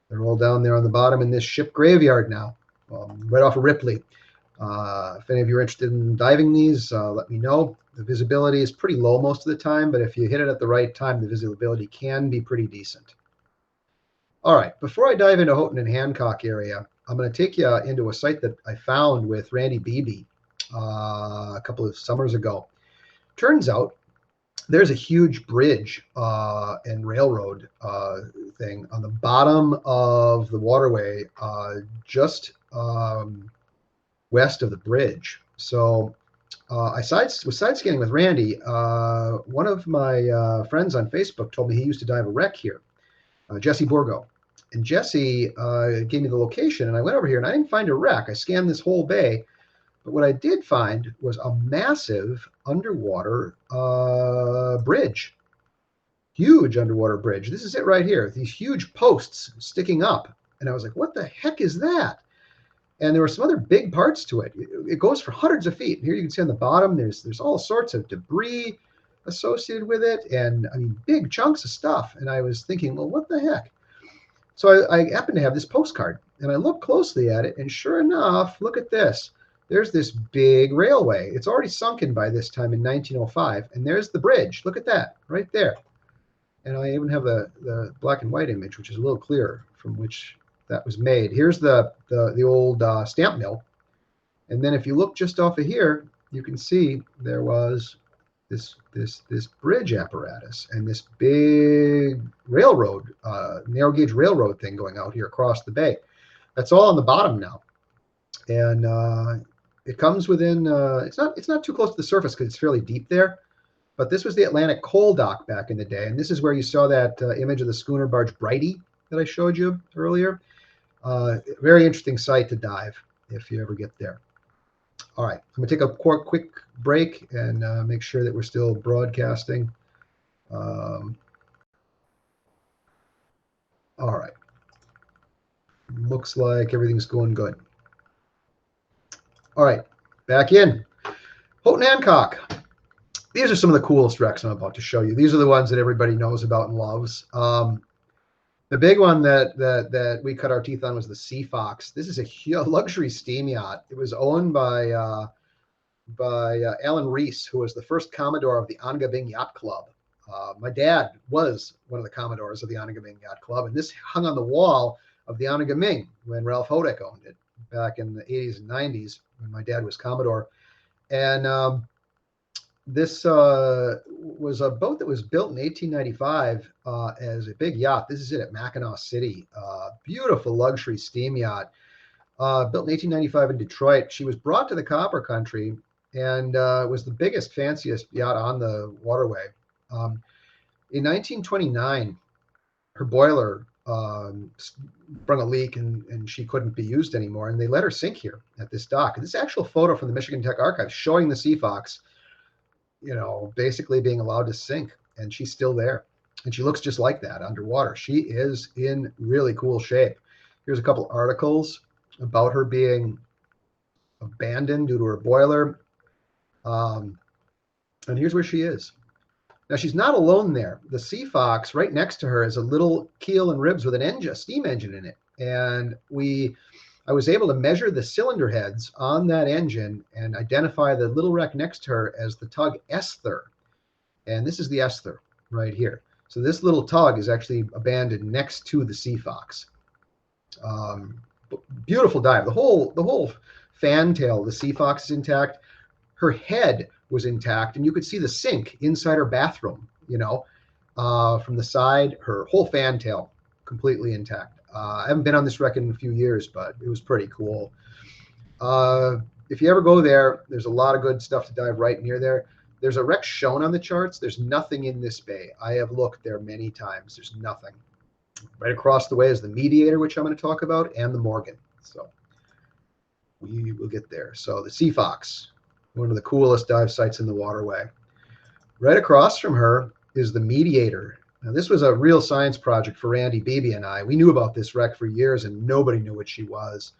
they're all down there on the bottom in this ship graveyard now, right off of Ripley. If any of you are interested in diving these, let me know. The visibility is pretty low most of the time, but if you hit it at the right time, the visibility can be pretty decent. All right, before I dive into Houghton and Hancock area, I'm going to take you into a site that I found with Randy Beebe a couple of summers ago. Turns out there's a huge bridge and railroad thing on the bottom of the waterway just west of the bridge. So I was side scanning with Randy. One of my friends on Facebook told me he used to dive a wreck here, Jesse Borgo. And Jesse gave me the location, and I went over here, and I didn't find a wreck. I scanned this whole bay, but what I did find was a massive underwater bridge, huge underwater bridge. This is it right here, these huge posts sticking up. And I was like, what the heck is that? And there were some other big parts to it. It goes for hundreds of feet. Here you can see on the bottom, there's all sorts of debris associated with it, and I mean, big chunks of stuff. And I was thinking, well, what the heck? So I happen to have this postcard, and I looked closely at it, and sure enough, look at this. There's this big railway. It's already sunken by this time in 1905, and there's the bridge. Look at that, right there. And I even have the black and white image, which is a little clearer, from which that was made. Here's the old stamp mill, and then if you look just off of here, you can see there was this bridge apparatus and this big railroad, narrow gauge railroad thing going out here across the bay. That's all on the bottom now. And it comes within. It's not too close to the surface because it's fairly deep there. But this was the Atlantic coal dock back in the day, and this is where you saw that image of the schooner barge Brighty that I showed you earlier. Very interesting site to dive if you ever get there. All right, I'm going to take a quick break and make sure that we're still broadcasting. All right. Looks like everything's going good. All right, back in. Houghton Hancock. These are some of the coolest wrecks I'm about to show you. These are the ones that everybody knows about and loves. The big one that we cut our teeth on was the Sea Fox. This is a luxury steam yacht. It was owned by Alan Reese, who was the first Commodore of the Ongabing Yacht Club. My dad was one of the Commodores of the Ongabing Yacht Club, and this hung on the wall of the Ongabing when Ralph Hodak owned it back in the 80s and 90s when my dad was Commodore. And this was a boat that was built in 1895 as a big yacht. This is it at Mackinac City. Beautiful luxury steam yacht. Built in 1895 in Detroit. She was brought to the Copper Country and was the biggest, fanciest yacht on the waterway. In 1929, her boiler sprung a leak and she couldn't be used anymore. And they let her sink here at this dock. And this actual photo from the Michigan Tech Archives showing the Sea Fox, basically being allowed to sink. And she's still there. And she looks just like that underwater. She is in really cool shape. Here's a couple articles about her being abandoned due to her boiler. And here's where she is. Now, she's not alone there. The Sea Fox, right next to her, is a little keel and ribs with an engine, a steam engine in it. And I was able to measure the cylinder heads on that engine and identify the little wreck next to her as the tug Esther. And this is the Esther right here. So this little tug is actually abandoned next to the Sea Fox. Beautiful dive. The whole fantail of the Sea Fox is intact. Her head was intact, and you could see the sink inside her bathroom, from the side. Her whole fantail completely intact. I haven't been on this wreck in a few years, but it was pretty cool. If you ever go there, there's a lot of good stuff to dive right near there. There's a wreck shown on the charts. There's nothing in this bay. I have looked there many times. There's nothing. Right across the way is the Mediator, which I'm going to talk about, and the Morgan. So we will get there. So the Sea Fox, one of the coolest dive sites in the waterway. Right across from her is the Mediator. Now, this was a real science project for Randy Beebe and I. We knew about this wreck for years, and nobody knew what she was.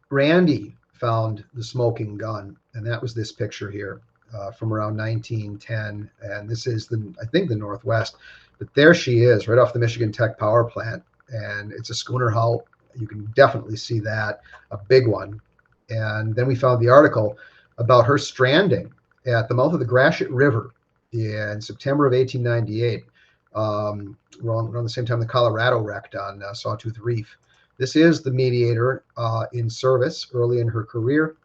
Randy found the smoking gun, and that was this picture here from around 1910. And this is, I think, the Northwest. But there she is, right off the Michigan Tech power plant. And it's a schooner hull. You can definitely see that, a big one. And then we found the article about her stranding at the mouth of the Gratiot River in September of 1898, around the same time the Colorado wrecked on Sawtooth Reef. This is the Mediator in service early in her career.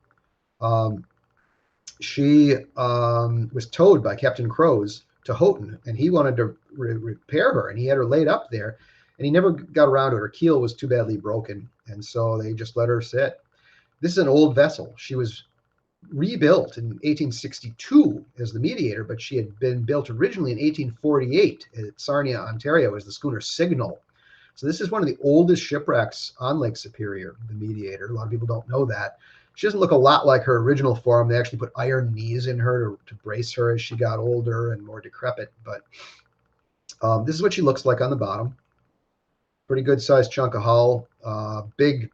She was towed by Captain Crows to Houghton, and he wanted to repair her, and he had her laid up there, and he never got around to it. Her keel was too badly broken, and so they just let her sit. This is an old vessel. She was rebuilt in 1862 as the Mediator, but she had been built originally in 1848 at Sarnia, Ontario, as the schooner Signal. So this is one of the oldest shipwrecks on Lake Superior, the Mediator. A lot of people don't know that. She doesn't look a lot like her original form. They actually put iron knees in her to brace her as she got older and more decrepit. But this is what she looks like on the bottom. Pretty good sized chunk of hull, big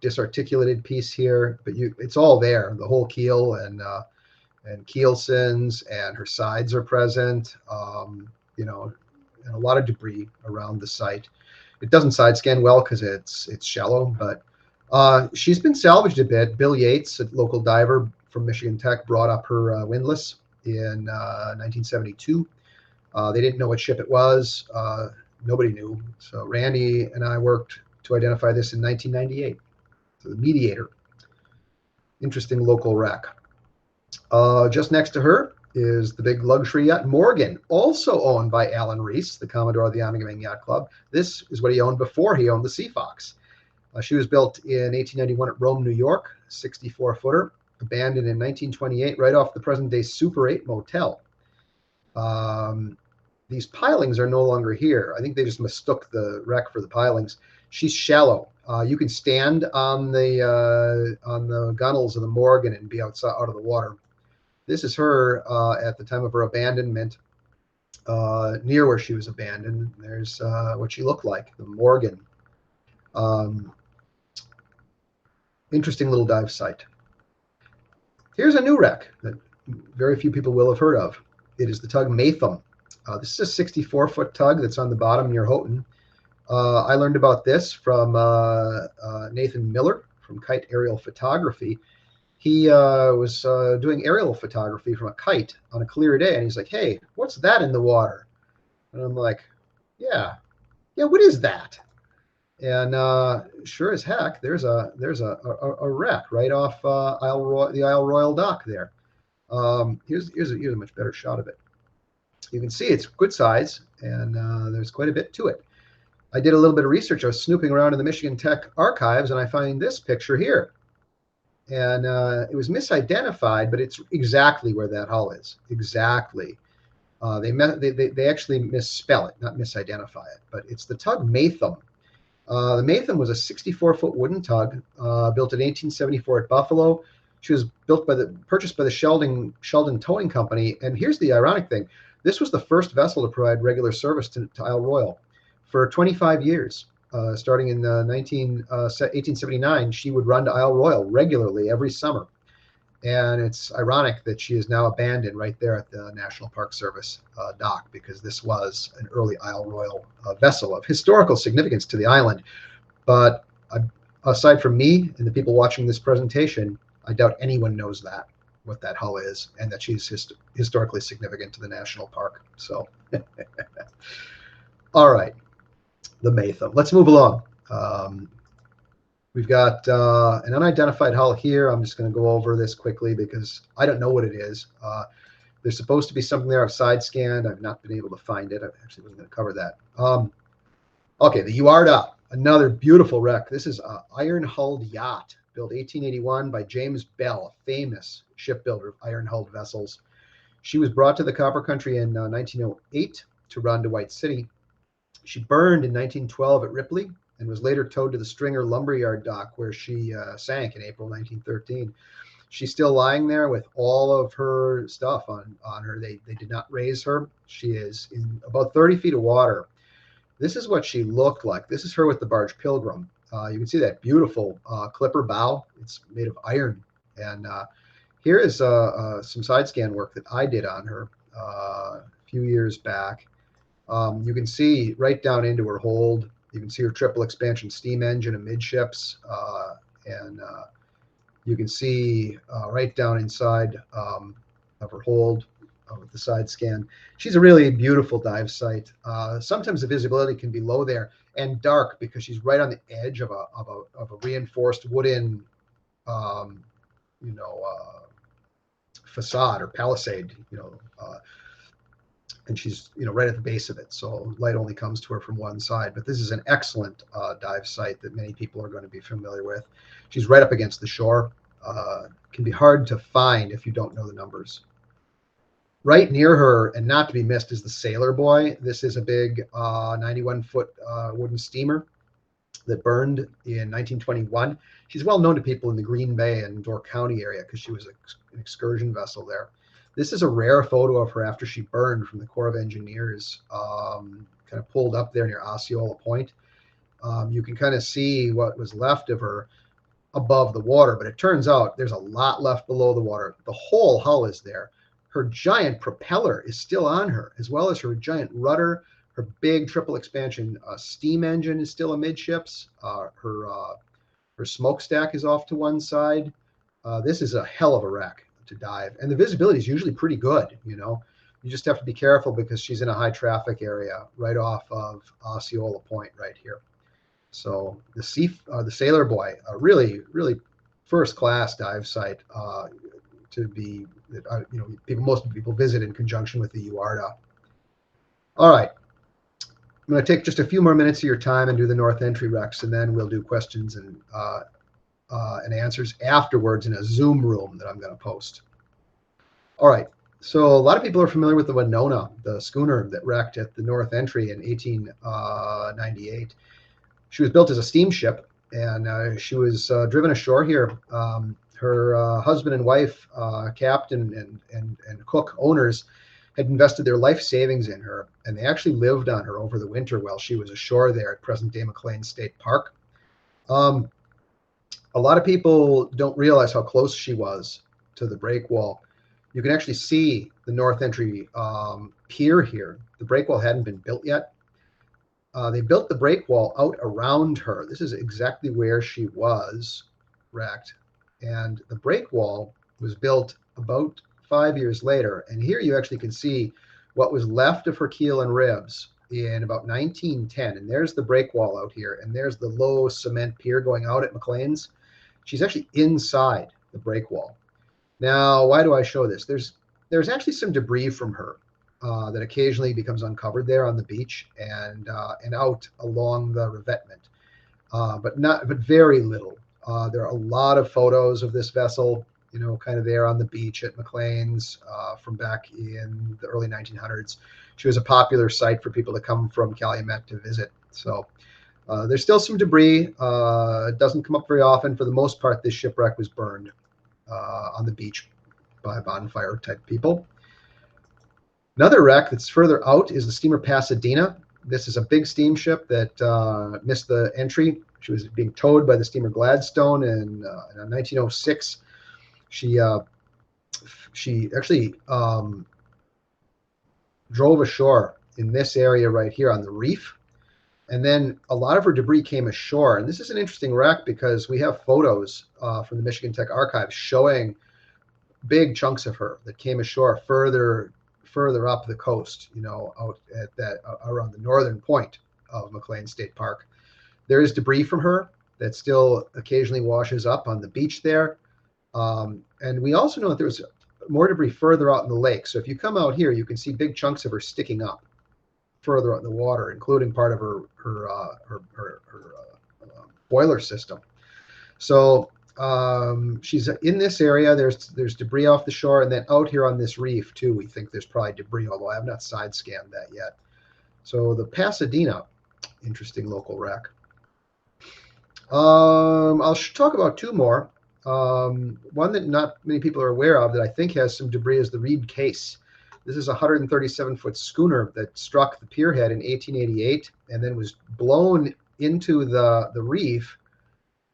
disarticulated piece here, but it's all there. The whole keel and keelsons, and her sides are present. And a lot of debris around the site. It doesn't side scan well because it's shallow, but she's been salvaged a bit. Bill Yates, a local diver from Michigan Tech, brought up her windlass in 1972. They didn't know what ship it was. Nobody knew. So Randy and I worked to identify this in 1998. So the Mediator. Interesting local wreck. Just next to her is the big luxury yacht Morgan, also owned by Alan Reese, the Commodore of the Ongabing Yacht Club. This is what he owned before he owned the Sea Fox. She was built in 1891 at Rome, New York, 64-footer, abandoned in 1928 right off the present-day Super 8 Motel. These pilings are no longer here. I think they just mistook the wreck for the pilings. She's shallow. You can stand on the gunnels of the Morgan and be out of the water. This is her at the time of her abandonment, near where she was abandoned. There's what she looked like, the Morgan. Interesting little dive site. Here's a new wreck that very few people will have heard of. It is the tug Maytham. This is a 64-foot tug that's on the bottom near Houghton. I learned about this from Nathan Miller from Kite Aerial Photography. He was doing aerial photography from a kite on a clear day, and he's like, "Hey, what's that in the water?" And I'm like, "Yeah, what is that?" And sure as heck, there's a wreck right off the Isle Royal dock there. Here's a much better shot of it. You can see it's good size, and there's quite a bit to it. I did a little bit of research. I was snooping around in the Michigan Tech archives, and I find this picture here. And it was misidentified, but it's exactly where that hull is. Exactly. They actually misspell it, not misidentify it. But it's the tug Maytham. The Maytham was a 64-foot wooden tug built in 1874 at Buffalo. She was purchased by the Sheldon Towing Company. And here's the ironic thing. This was the first vessel to provide regular service to Isle Royal. For 25 years, starting in 1879, she would run to Isle Royal regularly every summer. And it's ironic that she is now abandoned right there at the National Park Service dock, because this was an early Isle Royal vessel of historical significance to the island. But aside from me and the people watching this presentation, I doubt anyone knows what that hull is, and that she's historically significant to the national park. So, all right, the Maytham. Let's move along. We've got an unidentified hull here. I'm just going to go over this quickly because I don't know what it is. There's supposed to be something there I've side scanned. I've not been able to find it. I actually wasn't going to cover that. Okay, the Uarda, another beautiful wreck. This is an iron-hulled yacht built 1881 by James Bell, a famous shipbuilder of iron-hulled vessels. She was brought to the Copper Country in 1908 to run to White City. She burned in 1912 at Ripley and was later towed to the Stringer Lumberyard dock, where she sank in April 1913. She's still lying there with all of her stuff on her. They did not raise her. She is in about 30 feet of water. This is what she looked like. This is her with the barge Pilgrim. You can see that beautiful clipper bow. It's made of iron. And here is some side scan work that I did on her a few years back. You can see right down into her hold. You can see her triple expansion steam engine amidships, and you can see right down inside of her hold with the side scan. She's a really beautiful dive site. Sometimes the visibility can be low there and dark because she's right on the edge of a reinforced wooden, facade or palisade, and she's right at the base of it, so light only comes to her from one side. But this is an excellent dive site that many people are going to be familiar with. She's right up against the shore. Can be hard to find if you don't know the numbers. Right near her, and not to be missed, is the Sailor Boy. This is a big 91-foot wooden steamer that burned in 1921. She's well known to people in the Green Bay and Door County area because she was an excursion vessel there. This is a rare photo of her after she burned from the Corps of Engineers, kind of pulled up there near Osceola Point. You can kind of see what was left of her above the water, but it turns out there's a lot left below the water. The whole hull is there. Her giant propeller is still on her, as well as her giant rudder. Her big triple expansion steam engine is still amidships. Her smokestack is off to one side. This is a hell of a wreck to dive, and the visibility is usually pretty good. You just have to be careful because she's in a high traffic area right off of Osceola Point right here. So the Sailor Boy, a really, really first class dive site to be, most people visit in conjunction with the Uarda. All right, I'm going to take just a few more minutes of your time and do the North Entry wrecks, and then we'll do questions and answers afterwards in a Zoom room that I'm going to post. All right. So a lot of people are familiar with the Winona, the schooner that wrecked at the North Entry in 1898. She was built as a steamship, and she was driven ashore here. Her husband and wife, captain and cook owners, had invested their life savings in her, and they actually lived on her over the winter while she was ashore there at present-day McLean State Park. A lot of people don't realize how close she was to the breakwall. You can actually see the North Entry pier here. The breakwall hadn't been built yet. They built the breakwall out around her. This is exactly where she was wrecked. And the breakwall was built about 5 years later. And here you actually can see what was left of her keel and ribs in about 1910. And there's the breakwall out here. And there's the low cement pier going out at McLean's. She's actually inside the breakwall. Now, why do I show this? There's actually some debris from her that occasionally becomes uncovered there on the beach and out along the revetment, but very little. There are a lot of photos of this vessel, kind of there on the beach at McLean's from back in the early 1900s. She was a popular site for people to come from Calumet to visit. So there's still some debris. It doesn't come up very often. For the most part, this shipwreck was burned on the beach by bonfire type people. Another wreck that's further out is the steamer Pasadena. This is a big steamship that missed the entry. She was being towed by the steamer Gladstone, and in 1906, she actually drove ashore in this area right here on the reef. And then a lot of her debris came ashore. And this is an interesting wreck because we have photos from the Michigan Tech Archives showing big chunks of her that came ashore further up the coast, out at that around the northern point of McLean State Park. There is debris from her that still occasionally washes up on the beach there. And we also know that there's more debris further out in the lake. So if you come out here, you can see big chunks of her sticking up further out in the water, including part of her boiler system. So she's in this area. There's debris off the shore, and then out here on this reef too, we think there's probably debris, although I have not side scanned that yet. So the Pasadena, interesting local wreck. I'll talk about two more. One that not many people are aware of that I think has some debris is the Reed Case. This is a 137-foot schooner that struck the pierhead in 1888 and then was blown into the reef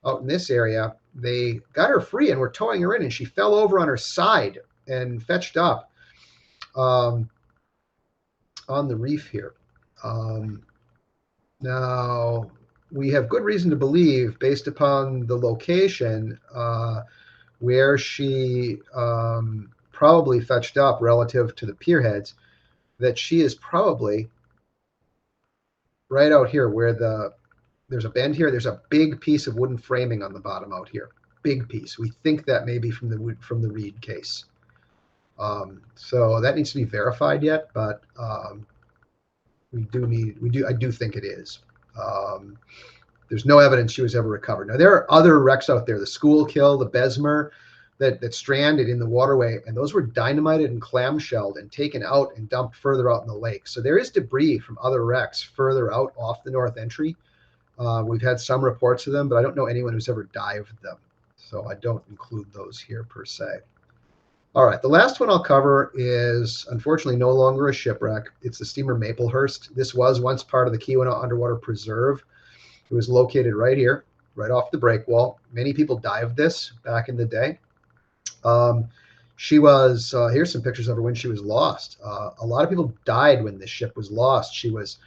out in this area. They got her free and were towing her in, and she fell over on her side and fetched up on the reef here. Now, we have good reason to believe, based upon the location where she probably fetched up relative to the pierheads, that she is probably right out here where there's a bend here. There's a big piece of wooden framing on the bottom out here. Big piece. We think that may be from the Reed Case. So that needs to be verified yet, but I do think it is. There's no evidence she was ever recovered. Now, there are other wrecks out there, the Schuylkill, the Bessemer, that stranded in the waterway, and those were dynamited and clamshelled and taken out and dumped further out in the lake. So there is debris from other wrecks further out off the North Entry. We've had some reports of them, but I don't know anyone who's ever dived them. So I don't include those here per se. All right, the last one I'll cover is unfortunately no longer a shipwreck. It's the steamer Maplehurst. This was once part of the Keweenaw Underwater Preserve. It was located right here, right off the breakwall. Many people dived this back in the day. She was, here's some pictures of her when she was lost. A lot of people died when this ship was lost. She was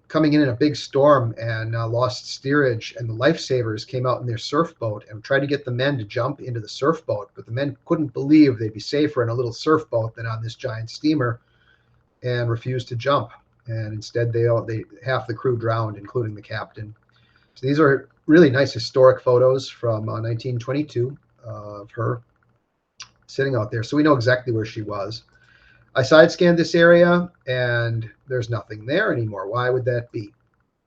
coming in a big storm and lost steerage, and the lifesavers came out in their surf boat and tried to get the men to jump into the surf boat, but the men couldn't believe they'd be safer in a little surf boat than on this giant steamer, and refused to jump. And instead, half the crew drowned, including the captain. So these are really nice historic photos from 1922 of her sitting out there. So we know exactly where she was. I side scanned this area and there's nothing there anymore. Why would that be?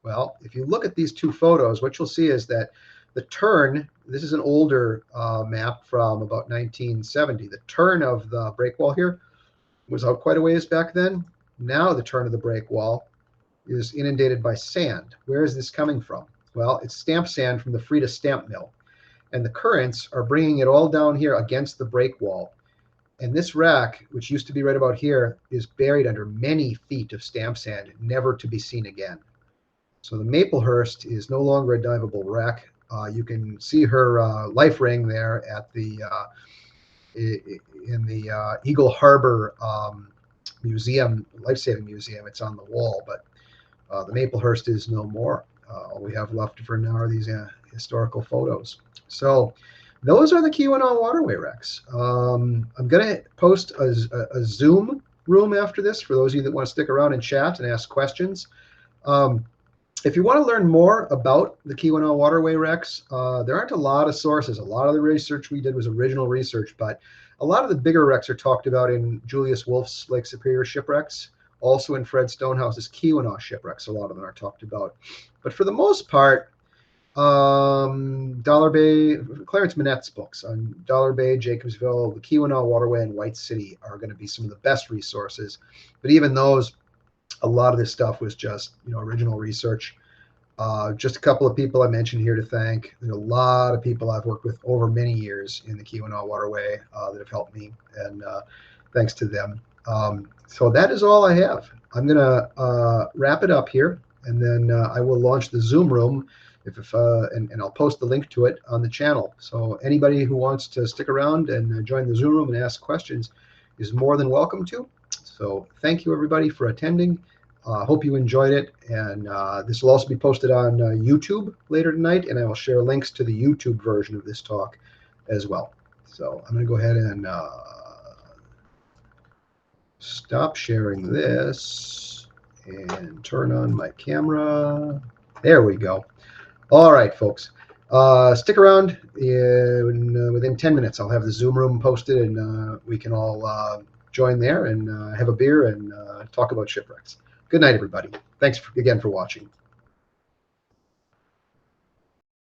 Well, if you look at these two photos, what you'll see is that the turn, this is an older map from about 1970. The turn of the breakwall here was out quite a ways back then. Now the turn of the breakwall is inundated by sand. Where is this coming from? Well, it's stamp sand from the Freda stamp mill. And the currents are bringing it all down here against the breakwall. And this rack, which used to be right about here, is buried under many feet of stamp sand, never to be seen again. So the Maplehurst is no longer a diveable wreck. You can see her life ring there at the in the Eagle Harbor Museum, Life-Saving Museum. It's on the wall, but the Maplehurst is no more. All we have left for now are these historical photos. So those are the Keweenaw Waterway wrecks. I'm going to post a Zoom room after this for those of you that want to stick around and chat and ask questions. If you want to learn more about the Keweenaw Waterway wrecks, there aren't a lot of sources. A lot of the research we did was original research, but a lot of the bigger wrecks are talked about in Julius Wolfe's Lake Superior Shipwrecks. Also in Fred Stonehouse's Keweenaw Shipwrecks, a lot of them are talked about. But for the most part, Dollar Bay, Clarence Manette's books on Dollar Bay, Jacobsville, the Keweenaw Waterway, and White City are going to be some of the best resources. But even those, a lot of this stuff was just original research. Just a couple of people I mentioned here to thank. There's a lot of people I've worked with over many years in the Keweenaw Waterway that have helped me, and thanks to them. So that is all I have. I'm going to wrap it up here, and then I will launch the Zoom room, and I'll post the link to it on the channel. So anybody who wants to stick around and join the Zoom room and ask questions is more than welcome to. So thank you, everybody, for attending. Hope you enjoyed it, and this will also be posted on YouTube later tonight, and I will share links to the YouTube version of this talk as well. So I'm going to go ahead and stop sharing this and turn on my camera. There we go. All right, folks. Stick around. Within 10 minutes, I'll have the Zoom room posted, and we can all join there and have a beer and talk about shipwrecks. Good night, everybody. Thanks again for watching.